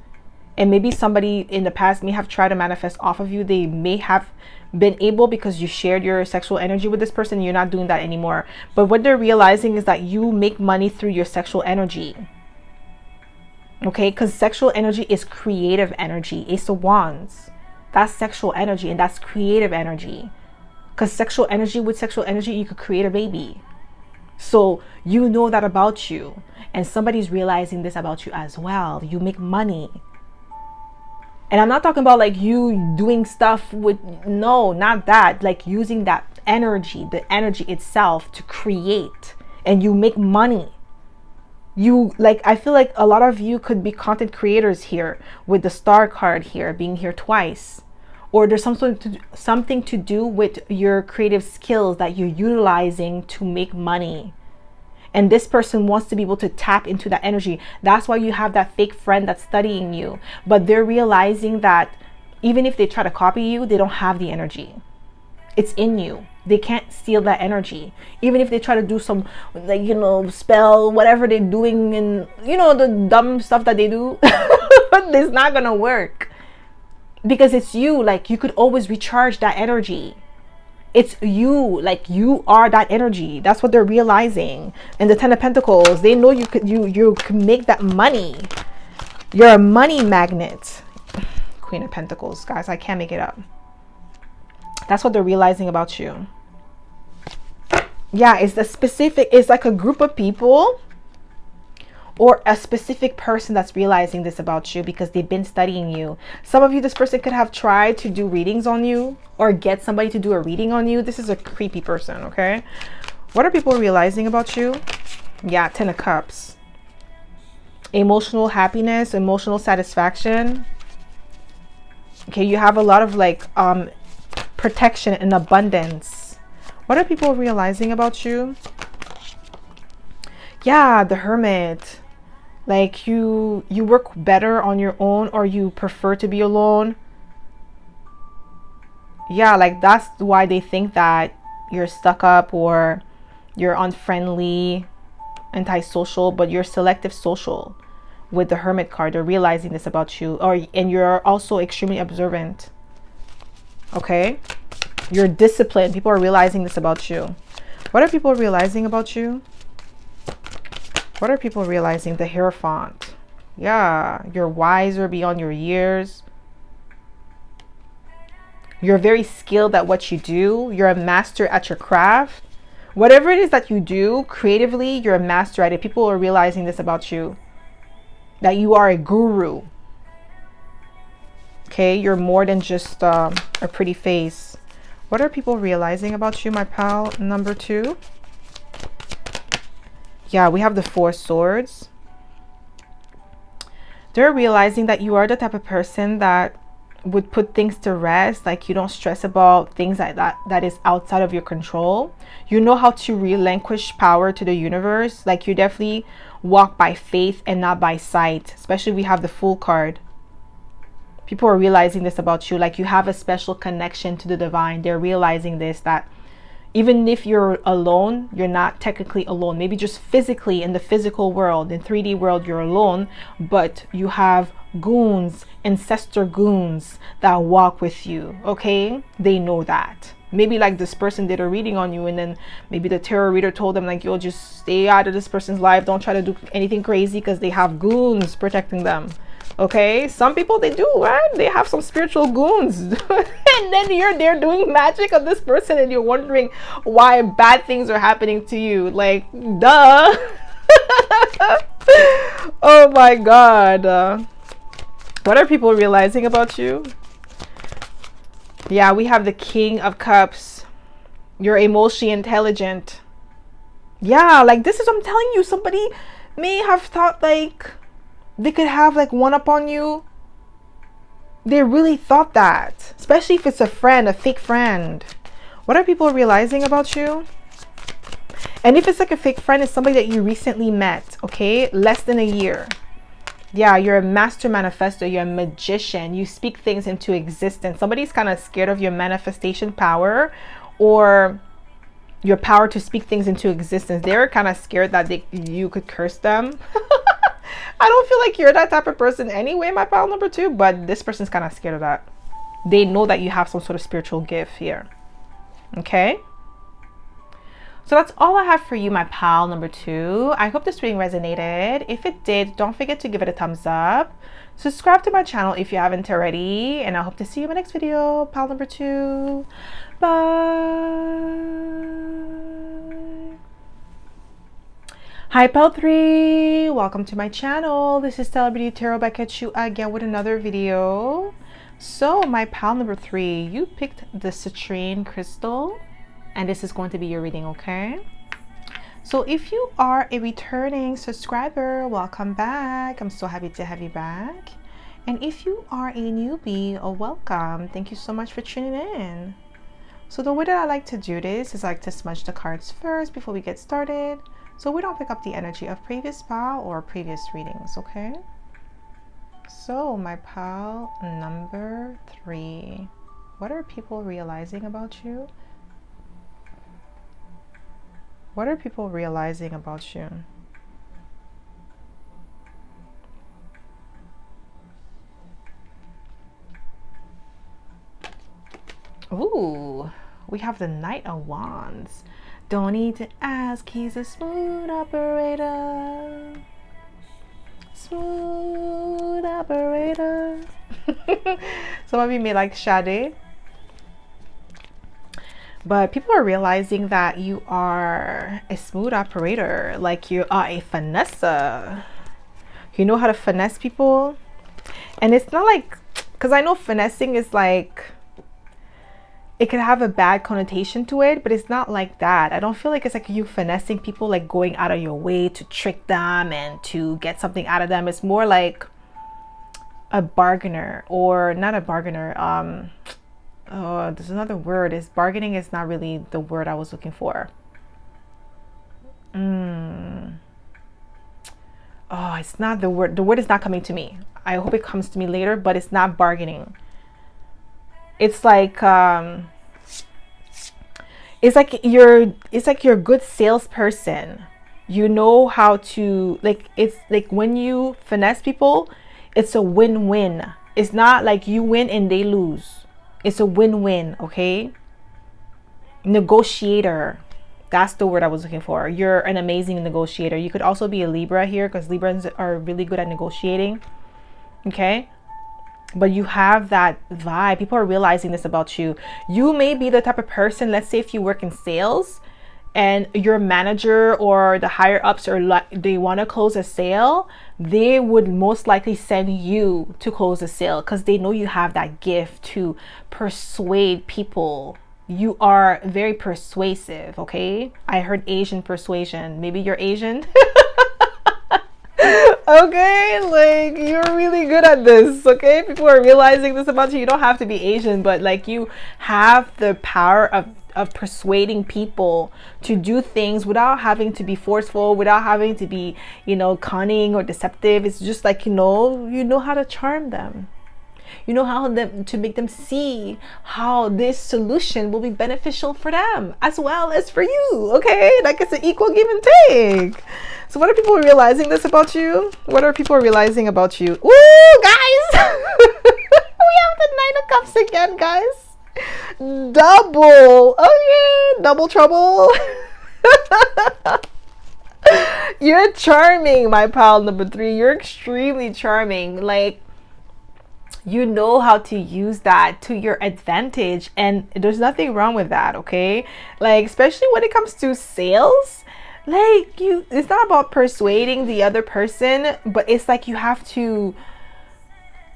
And maybe somebody in the past may have tried to manifest off of you. They may have been able because you shared your sexual energy with this person. You're not doing that anymore. But what they're realizing is that you make money through your sexual energy. Okay? Because sexual energy is creative energy. Ace of Wands. That's sexual energy, and that's creative energy. Because sexual energy, with sexual energy, you could create a baby. So you know that about you. And somebody's realizing this about you as well. You make money. And I'm not talking about like you doing stuff with, no, not that. Like using that energy, the energy itself to create. And you make money. You, like, I feel like a lot of you could be content creators here with the star card here, being here twice. Or there's something to do with your creative skills that you're utilizing to make money. And this person wants to be able to tap into that energy. That's why you have that fake friend that's studying you. But they're realizing that even if they try to copy you, they don't have the energy. It's in you. They can't steal that energy. Even if they try to do some, like, you know, spell, whatever they're doing, and, you know, the dumb stuff that they do, it's not going to work. Because it's you. Like, you could always recharge that energy. It's you. Like, you are that energy. That's what they're realizing. And the 10 of Pentacles, they know you can make that money. You're a money magnet. Queen of Pentacles, guys, I can't make it up. That's what they're realizing about you. Yeah, it's like a group of people or a specific person that's realizing this about you because they've been studying you. Some of you, this person could have tried to do readings on you or get somebody to do a reading on you. This is a creepy person, okay? What are people realizing about you? Yeah, 10 of Cups. Emotional happiness, emotional satisfaction. Okay, you have a lot of like protection and abundance. What are people realizing about you? Yeah, the Hermit. Like, you work better on your own, or you prefer to be alone. Yeah, like that's why they think that you're stuck up or you're unfriendly, antisocial, but you're selective social with the Hermit card. They're realizing this about you. And you're also extremely observant. Okay? You're disciplined. People are realizing this about you. What are people realizing about you? What are people realizing? The Hierophant. Yeah, you're wiser beyond your years. You're very skilled at what you do. You're a master at your craft. Whatever it is that you do creatively, you're a master at it. People are realizing this about you, that you are a guru. Okay, you're more than just a pretty face. What are people realizing about you, my pal number 2? Yeah, we have the 4 swords. They're realizing that you are the type of person that would put things to rest. Like, you don't stress about things like that is outside of your control. You know how to relinquish power to the universe. Like, you definitely walk by faith and not by sight. Especially we have the Fool card. People are realizing this about you. Like, you have a special connection to the divine. They're realizing this, that even if you're alone, you're not technically alone. Maybe just physically in the physical world, in 3D world, you're alone, but you have goons, ancestor goons that walk with you. Okay, they know that. Maybe like this person did a reading on you, and then maybe the tarot reader told them like, yo, just stay out of this person's life, don't try to do anything crazy, because they have goons protecting them. Okay, some people, they do, right? They have some spiritual goons. And then you're there doing magic on this person, and you're wondering why bad things are happening to you. Like, duh. Oh my God. What are people realizing about you? Yeah, we have the King of Cups. You're emotionally intelligent. Yeah, like, this is what I'm telling you. Somebody may have thought like they could have like one up on you. They really thought that, especially if it's a friend, a fake friend. What are people realizing about you? And if it's like a fake friend, it's somebody that you recently met, okay? Less than a year. Yeah, you're a master manifestor. You're a magician. You speak things into existence. Somebody's kind of scared of your manifestation power, or your power to speak things into existence. They're kind of scared that you could curse them. I don't feel like you're that type of person anyway, my pal number 2, but this person's kind of scared of that. They know that you have some sort of spiritual gift here. Okay? So that's all I have for you, my pal number 2. I hope this reading resonated. If it did, don't forget to give it a thumbs up. Subscribe to my channel if you haven't already. And I hope to see you in my next video, pal number 2. Bye. Hi, pal 3. Welcome to my channel. This is stellabeautytarot back at you again with another video. So my pal number 3, you picked the citrine crystal, and this is going to be your reading, okay? So if you are a returning subscriber, welcome back. I'm so happy to have you back. And if you are a newbie, welcome. Thank you so much for tuning in. So the way that I like to do this is I like to smudge the cards first before we get started, so we don't pick up the energy of previous pal or previous readings, okay? So my pal number 3, what are people realizing about you? What are people realizing about you? Ooh, we have the Knight of Wands. Don't need to ask, he's a smooth operator. Smooth operator. Some of you may like Sade. But people are realizing that you are a smooth operator. Like, you are a finesser. You know how to finesse people. And it's not like, because I know finessing is like, it can have a bad connotation to it, but it's not like that. I don't feel like it's like you finessing people, like going out of your way to trick them and to get something out of them. It's more like a bargainer, or not a bargainer. Oh, there's another word. Is bargaining is not really the word I was looking for. Oh, it's not the word. The word is not coming to me. I hope it comes to me later, but it's not bargaining. It's like you're a good salesperson. You know how to, like, it's like when you finesse people, it's a win-win. It's not like you win and they lose. It's a win-win, okay? Negotiator. That's the word I was looking for. You're an amazing negotiator. You could also be a Libra here, because Librans are really good at negotiating. Okay? But you have that vibe. People are realizing this about you. You may be the type of person, let's say if you work in sales, and your manager or the higher ups are they want to close a sale, they would most likely send you to close a sale because they know you have that gift to persuade people. You are very persuasive. Okay, I heard Asian persuasion. Maybe you're Asian. Okay, like you're really good at this. Okay, people are realizing this about you. You don't have to be Asian, but like you have the power of persuading people to do things without having to be forceful, without having to be, you know, cunning or deceptive. It's just like, you know how to charm them. You know how to make them see how this solution will be beneficial for them as well as for you. Okay, like it's an equal give and take. So what are people realizing this about you? What are people realizing about you? Ooh, guys! We have the Nine of Cups again, guys. Double. Okay, double trouble. You're charming, my pal number 3. You're extremely charming. Like, you know how to use that to your advantage, and there's nothing wrong with that. Okay, like especially when it comes to sales, like it's not about persuading the other person, but it's like you have to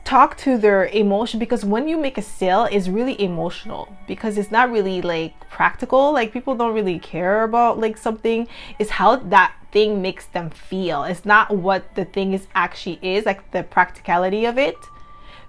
talk to their emotion, because when you make a sale, it's really emotional, because it's not really like practical. Like people don't really care about like something. It's how that thing makes them feel. It's not what the thing is actually is, like the practicality of it.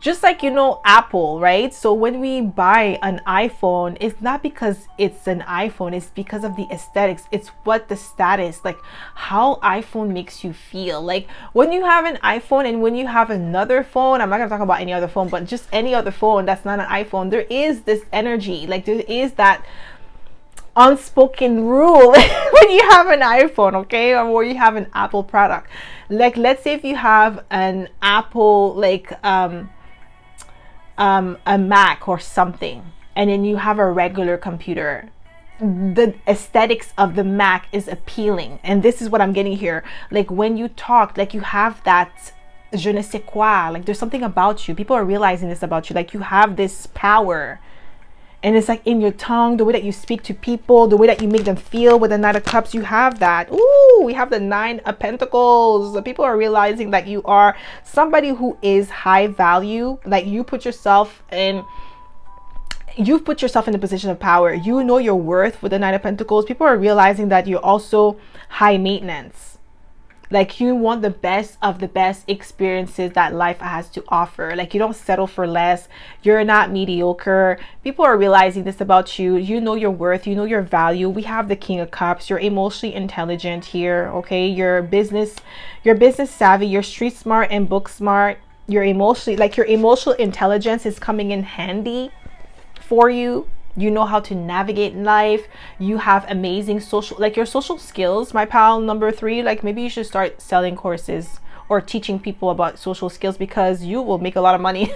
Just like, you know, Apple, right? So when we buy an iPhone, it's not because it's an iPhone, it's because of the aesthetics. It's what the status, like how iPhone makes you feel. Like when you have an iPhone and when you have another phone, I'm not gonna talk about any other phone, but just any other phone that's not an iPhone, there is this energy, like there is that unspoken rule when you have an iPhone, okay, or you have an Apple product. Like let's say if you have an Apple, like a Mac or something, and then you have a regular computer, the aesthetics of the Mac is appealing. And this is what I'm getting here. Like when you talk, like you have that je ne sais quoi, like there's something about you. People are realizing this about you. Like you have this power, and it's like in your tongue, the way that you speak to people, the way that you make them feel. With the Knight of Cups, you have that. Ooh, we have the Nine of Pentacles. The people are realizing that you are somebody who is high value. Like you've put yourself in a position of power. You know your worth with the Nine of Pentacles. People are realizing that you're also high maintenance. Like you want the best of the best experiences that life has to offer. Like you don't settle for less. You're not mediocre. People are realizing this about you. You know your worth. You know your value. We have the King of Cups. You're emotionally intelligent here. Okay, you're business savvy. You're street smart and book smart. You're emotionally, like your emotional intelligence is coming in handy for you. You know how to navigate life. You have amazing social, like your social skills, my pal number 3. Like maybe you should start selling courses or teaching people about social skills, because you will make a lot of money.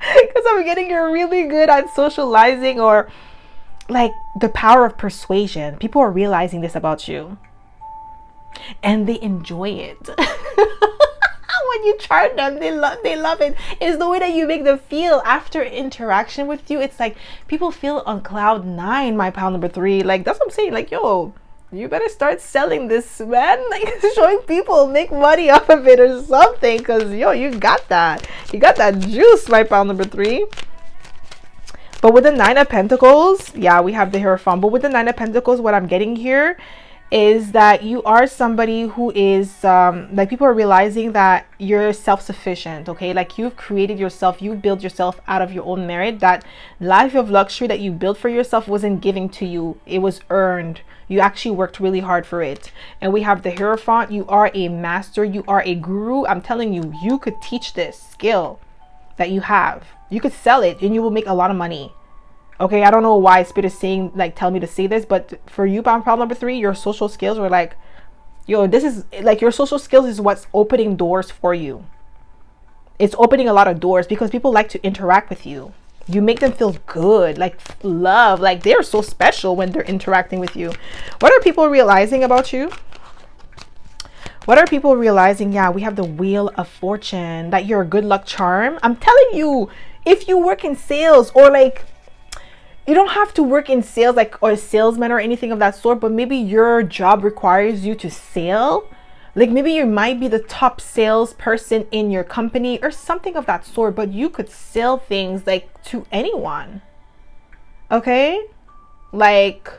Because I'm getting you're really good at socializing, or like the power of persuasion. People are realizing this about you, and they enjoy it. When you charm them, they love it. It's the way that you make them feel after interaction with you. It's like people feel on cloud 9, my pal number 3. Like that's what I'm saying. Like, yo, you better start selling this, man. Like showing people, make money off of it or something, because yo, you got that juice, my pal number 3. But with the Nine of Pentacles, yeah, we have the Hierophant. But with the Nine of Pentacles, what I'm getting here is that you are somebody who is like people are realizing that you're self-sufficient. Okay, like you've created yourself, you built yourself out of your own merit. That life of luxury that you built for yourself wasn't given to you, it was earned. You actually worked really hard for it. And we have the Hierophant. You are a master, you are a guru. I'm telling you, you could teach this skill that you have. You could sell it and you will make a lot of money. Okay, I don't know why Spirit is saying, like, tell me to say this, but for you, problem number 3, your social skills were like, yo, this is like your social skills is what's opening doors for you. It's opening a lot of doors because people like to interact with you. You make them feel good, like love, like they're so special when they're interacting with you. What are people realizing about you? What are people realizing? Yeah, we have the Wheel of Fortune, that you're a good luck charm. I'm telling you, if you work in sales, or like you don't have to work in sales, like, or a salesman or anything of that sort, but maybe your job requires you to sell. Like maybe you might be the top salesperson in your company or something of that sort, but you could sell things like to anyone. Okay? Like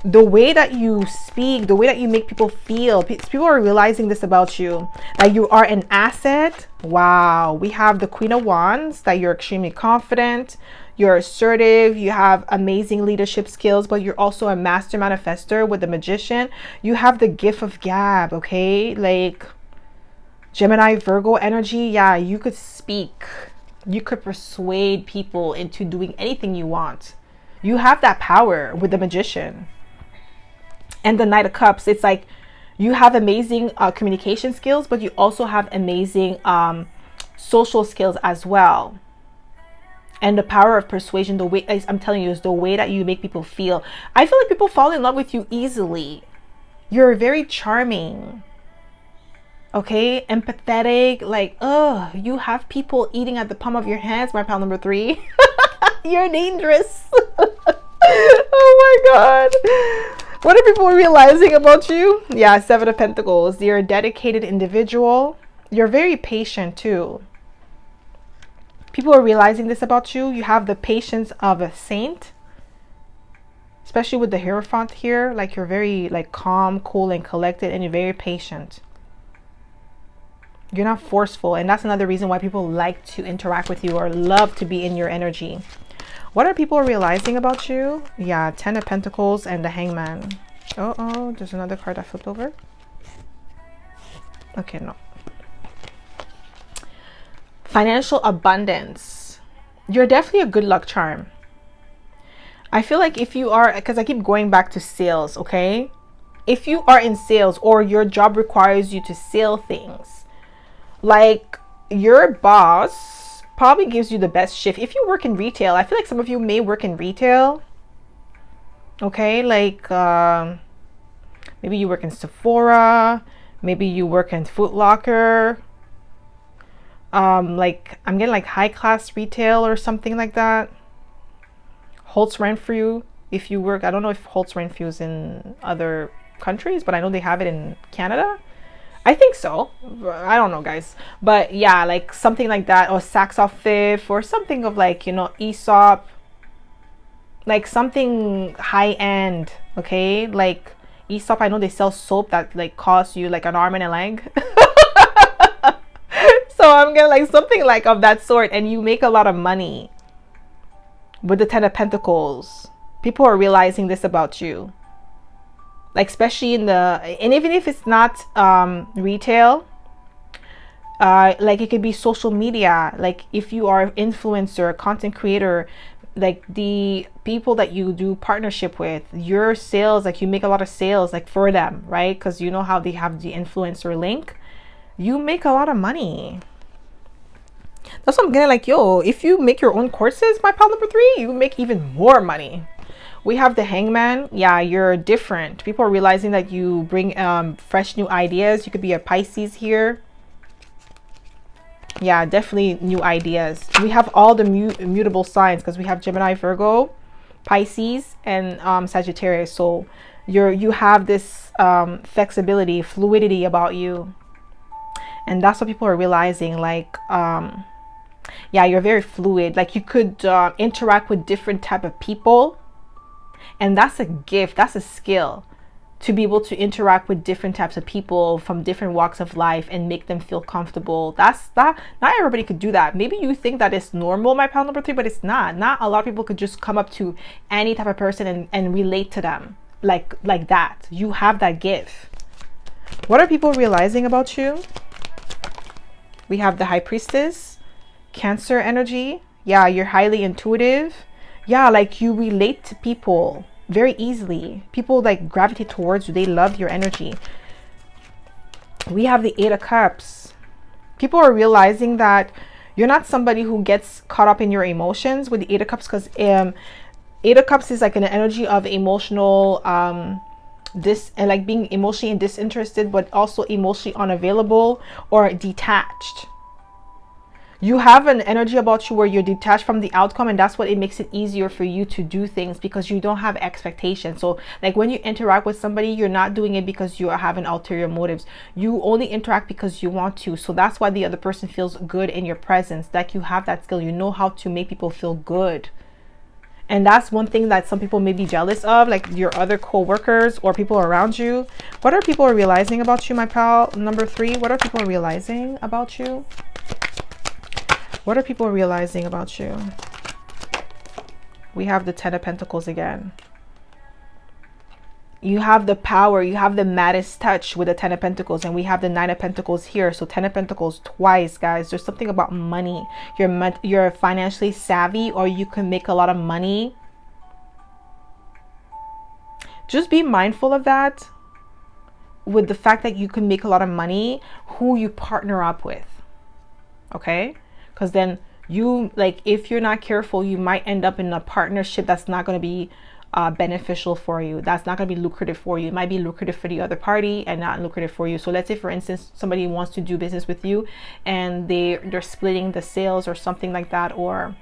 the way that you speak, the way that you make people feel, people are realizing this about you, that you are an asset. Wow. We have the Queen of Wands, that you're extremely confident, you're assertive, you have amazing leadership skills, but you're also a master manifester with the Magician. You have the gift of gab, okay? Like Gemini, Virgo energy. Yeah, you could speak. You could persuade people into doing anything you want. You have that power with the Magician. And the Knight of Cups, it's like you have amazing communication skills, but you also have amazing social skills as well. And the power of persuasion, the way, I'm telling you, is the way that you make people feel. I feel like people fall in love with you easily. You're very charming. Okay? Empathetic. Like, oh, you have people eating at the palm of your hands, my pal number 3. You're dangerous. Oh my God. What are people realizing about you? Yeah, 7 of Pentacles. You're a dedicated individual. You're very patient too. People are realizing this about you. You have the patience of a saint, especially with the Hierophant here. Like you're very like calm, cool, and collected, and you're very patient. You're not forceful, and that's another reason why people like to interact with you or love to be in your energy. What are people realizing about you? Yeah, 10 of Pentacles and the Hangman. Oh, there's another card that flipped over. Okay, no. Financial abundance. You're definitely a good luck charm. I feel like if you are, because I keep going back to sales, okay? If you are in sales or your job requires you to sell things, like your boss probably gives you the best shift. If you work in retail, I feel like some of you may work in retail. Okay, like maybe you work in Sephora, maybe you work in Foot Locker. Like I'm getting like high class retail or something like that. Holtz Renfrew, if you work, I don't know if Holtz Renfrew is in other countries, but I know they have it in Canada. I think so. I don't know, guys, but yeah, like something like that, or Saks Off Fifth, or something of like, you know, Aesop, like something high end. Okay, like Aesop, I know they sell soap that like costs you like an arm and a leg. So I'm getting like something like of that sort, and you make a lot of money with the 10 of Pentacles. People are realizing this about you, like especially in the, and even if it's not retail, like it could be social media. Like if you are an influencer, content creator, like the people that you do partnership with, your sales, like you make a lot of sales like for them, right? Because you know how they have the influencer link. You make a lot of money. That's what I'm getting, like, yo, if you make your own courses, my pal number 3, you make even more money. We have the Hangman. Yeah, you're different. People are realizing that you bring fresh new ideas. You could be a Pisces here. Yeah, definitely new ideas. We have all the mutable signs because we have Gemini, Virgo, Pisces, and Sagittarius. So you have this flexibility, fluidity about you. And that's what people are realizing, like yeah, you're very fluid. Like you could interact with different type of people, and that's a gift, that's a skill, to be able to interact with different types of people from different walks of life and make them feel comfortable. That's not everybody could do that. Maybe you think that it's normal, my pal number 3, but it's not a lot of people could just come up to any type of person and relate to them like that. You have that gift. What are people realizing about you? We have the High Priestess, Cancer energy. Yeah, you're highly intuitive. Yeah, like you relate to people very easily. People like gravitate towards you. They love your energy. We have the 8 of Cups. People are realizing that you're not somebody who gets caught up in your emotions with the 8 of Cups, because 8 of Cups is like an energy of emotional and like being emotionally disinterested, but also emotionally unavailable or detached. You have an energy about you where you're detached from the outcome, and that's what it makes it easier for you to do things, because you don't have expectations. So like when you interact with somebody, you're not doing it because you are having ulterior motives. You only interact because you want to. So that's why the other person feels good in your presence. Like you have that skill. You know how to make people feel good. And that's one thing that some people may be jealous of, like your other co-workers or people around you. What are people realizing about you, my pal? Number 3, what are people realizing about you? What are people realizing about you? We have the 10 of Pentacles again. You have the power. You have the Maddest touch with the 10 of Pentacles. And we have the 9 of Pentacles here. So 10 of Pentacles twice, guys. There's something about money. You're financially savvy, or you can make a lot of money. Just be mindful of that. With the fact that you can make a lot of money, who you partner up with. Okay? Because then you, like, if you're not careful, you might end up in a partnership that's not going to be beneficial for you. That's not going to be lucrative for you. It might be lucrative for the other party and not lucrative for you. So let's say, for instance, somebody wants to do business with you and they're splitting the sales or something like that, or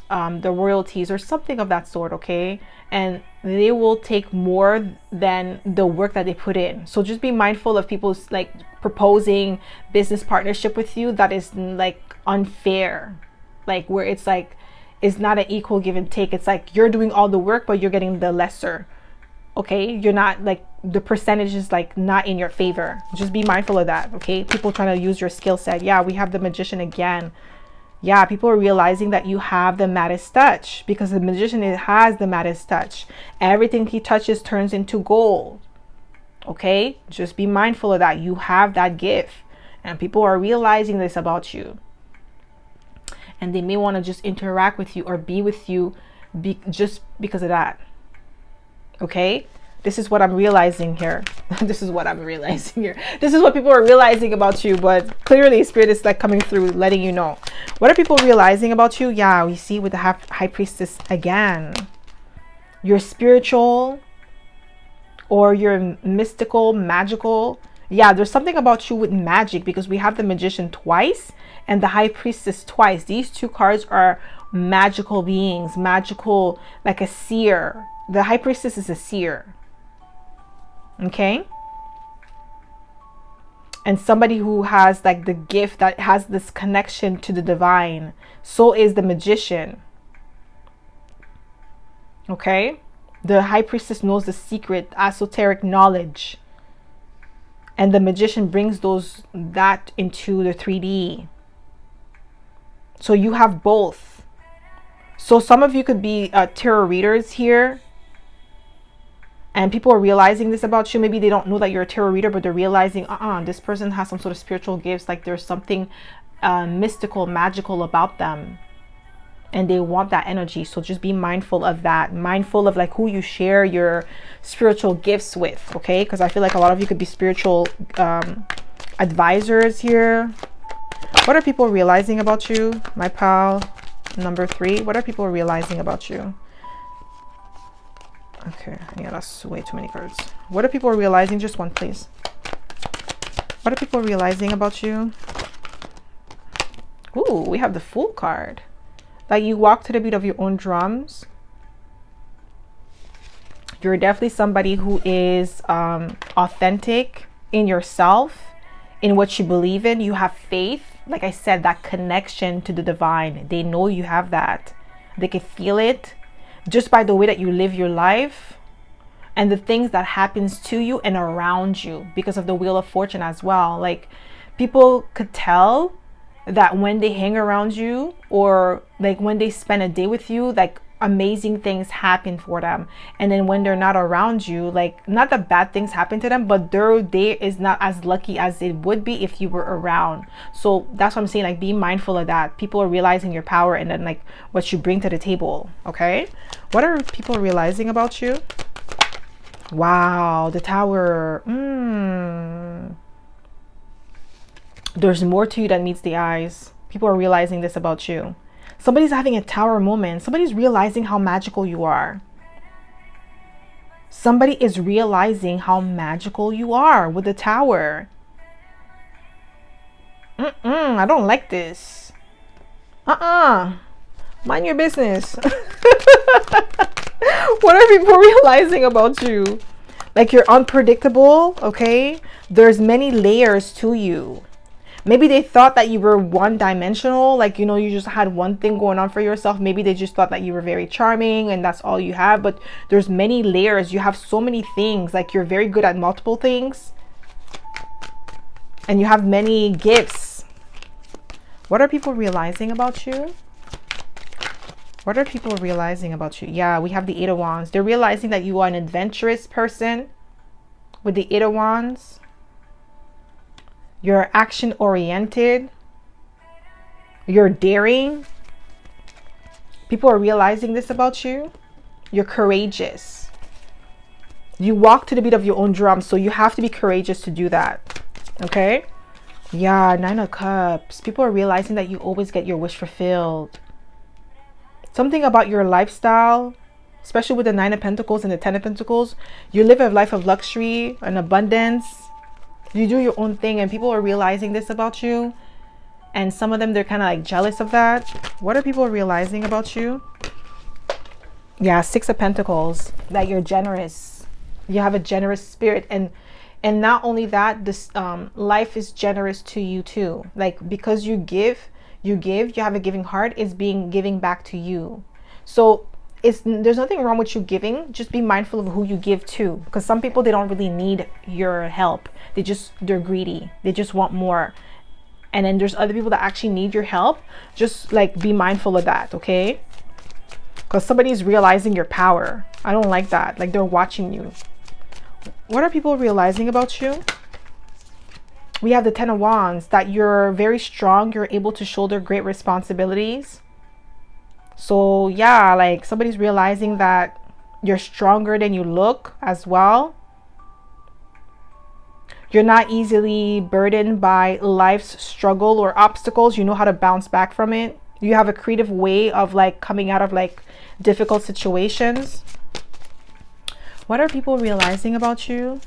the royalties or something of that sort. Okay? And they will take more than the work that they put in. So just be mindful of people's like proposing business partnership with you that is like unfair, like where it's like it's not an equal give and take. It's like you're doing all the work but you're getting the lesser. Okay, you're not, like, the percentage is like not in your favor. Just be mindful of that. Okay, people trying to use your skill set. Yeah, we have the Magician again. Yeah, people are realizing that you have the Maddest touch, because the Magician, it has the Maddest touch. Everything he touches turns into gold. Okay, just be mindful of that. You have that gift, and people are realizing this about you, and they may want to just interact with you or be with you just because of that. Okay, this is what I'm realizing here. This is what I'm realizing here. This is what people are realizing about you, but clearly Spirit is like coming through, letting you know. What are people realizing about you? Yeah, we see with the High Priestess again. You're spiritual, or you're mystical, magical. Yeah, there's something about you with magic, because we have the Magician twice and the High Priestess twice. These two cards are magical beings, magical, like a seer. The High Priestess is a seer. Okay? And somebody who has like the gift that has this connection to the divine. So is the Magician. Okay? The High Priestess knows the secret, esoteric knowledge. And the Magician brings that into the 3D. So you have both. So some of you could be tarot readers here. And people are realizing this about you. Maybe they don't know that you're a tarot reader, but they're realizing, this person has some sort of spiritual gifts. Like there's something mystical, magical about them. And they want that energy. So just be mindful of that. Mindful of like who you share your spiritual gifts with. Okay? Because I feel like a lot of you could be spiritual advisors here. What are people realizing about you, my pal? Number 3. What are people realizing about you? Okay, yeah, that's way too many cards. What are people realizing? Just one, please. What are people realizing about you? Ooh, we have the Fool card. Like you walk to the beat of your own drums. You're definitely somebody who is authentic in yourself, in what you believe in. You have faith. Like I said, that connection to the divine. They know you have that. They can feel it just by the way that you live your life and the things that happens to you and around you, because of the Wheel of Fortune as well. Like people could tell that when they hang around you, or like when they spend a day with you, like amazing things happen for them. And then when they're not around you, like not that bad things happen to them, but their day is not as lucky as it would be if you were around. So that's what I'm saying, like be mindful of that. People are realizing your power and then like what you bring to the table. Okay, what are people realizing about you? Wow, the Tower. There's more to you than meets the eyes. People are realizing this about you. Somebody's having a Tower moment. Somebody's realizing how magical you are. Somebody is realizing how magical you are with the Tower. I don't like this. Mind your business. What are people realizing about you? Like, you're unpredictable, okay? There's many layers to you. Maybe they thought that you were one-dimensional, like, you know, you just had one thing going on for yourself. Maybe they just thought that you were very charming and that's all you have. But there's many layers. You have so many things. Like, you're very good at multiple things. And you have many gifts. What are people realizing about you? What are people realizing about you? Yeah, we have the Eight of Wands. They're realizing that you are an adventurous person with the Eight of Wands. You're action oriented. You're daring. People are realizing this about you. You're courageous. You walk to the beat of your own drum, so you have to be courageous to do that. Okay? Yeah, Nine of Cups. People are realizing that you always get your wish fulfilled. Something about your lifestyle, especially with the Nine of Pentacles and the Ten of Pentacles, you live a life of luxury and abundance. You do your own thing, and people are realizing this about you. And some of them, they're kind of like jealous of that. What are people realizing about you? Yeah, Six of Pentacles, that you're generous. You have a generous spirit. And not only that, this life is generous to you too. Like, because you have a giving heart, is giving back to you. So there's nothing wrong with you giving. Just be mindful of who you give to, because some people, they don't really need your help. They're greedy. They just want more. And then there's other people that actually need your help. Just like, be mindful of that, okay? Because somebody's realizing your power. I don't like that. Like, they're watching you. What are people realizing about you? We have the Ten of Wands, that you're very strong. You're able to shoulder great responsibilities. So yeah, like, somebody's realizing that you're stronger than you look as well. You're not easily burdened by life's struggle or obstacles. You know how to bounce back from it. You have a creative way of like coming out of like difficult situations. What are people realizing about you?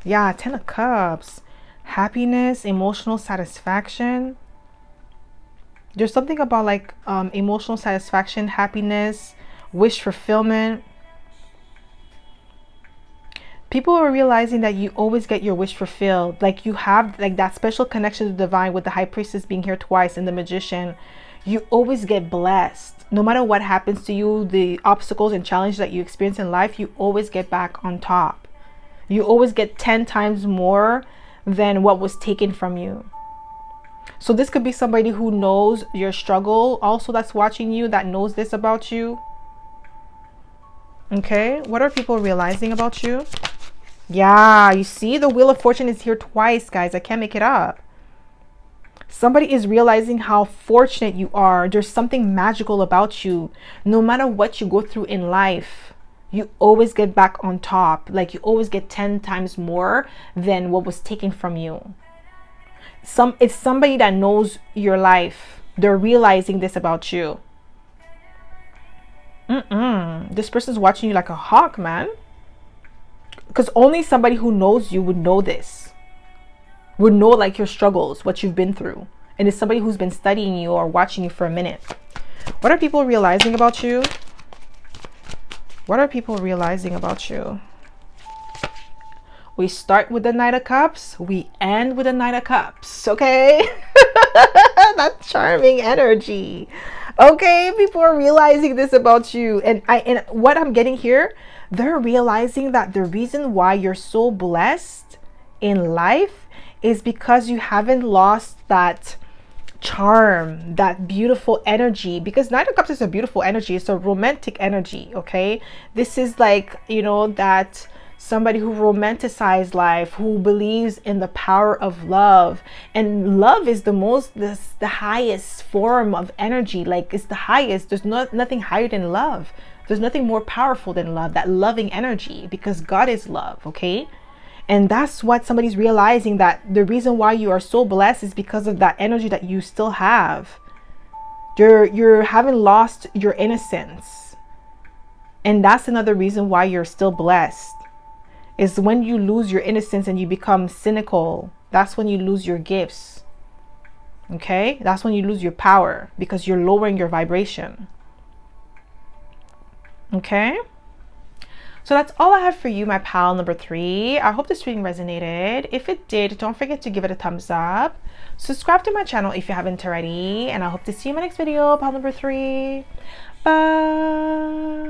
Yeah, Ten of Cups. Happiness, emotional satisfaction. There's something about like emotional satisfaction, happiness, wish fulfillment. People are realizing that you always get your wish fulfilled. Like, you have like that special connection to the divine, with the High Priestess being here twice and the Magician. You always get blessed. No matter what happens to you, the obstacles and challenges that you experience in life, you always get back on top. You always get 10 times more than what was taken from you. So this could be somebody who knows your struggle also, that's watching you, that knows this about you. Okay, what are people realizing about you? Yeah, you see, the Wheel of Fortune is here twice, guys. I can't make it up. Somebody is realizing how fortunate you are. There's something magical about you. No matter what you go through in life, you always get back on top. Like, you always get 10 times more than what was taken from you. It's somebody that knows your life. They're realizing this about you. This person's watching you like a hawk, man. Because only somebody who knows you would know this. Would know like your struggles, what you've been through. And it's somebody who's been studying you or watching you for a minute. What are people realizing about you? What are people realizing about you? We start with the Knight of Cups. We end with the Knight of Cups. Okay? That's charming energy. Okay? People are realizing this about you. And what I'm getting here, they're realizing that the reason why you're so blessed in life is because you haven't lost that charm, that beautiful energy. Because Knight of Cups is a beautiful energy. It's a romantic energy, okay? This is like, you know, that somebody who romanticizes life, who believes in the power of love. And love is the highest form of energy. Like, it's the highest. There's nothing higher than love. There's nothing more powerful than love, that loving energy, because God is love, okay? And that's what somebody's realizing, that the reason why you are so blessed is because of that energy that you still have. You haven't lost your innocence. And that's another reason why you're still blessed. Is when you lose your innocence and you become cynical, that's when you lose your gifts. Okay, that's when you lose your power because you're lowering your vibration. Okay, so that's all I have for you, my pal number 3. I hope this reading resonated. If it did, don't forget to give it a thumbs up. Subscribe to my channel if you haven't already, and I hope to see you in my next video, pal number 3. Bye.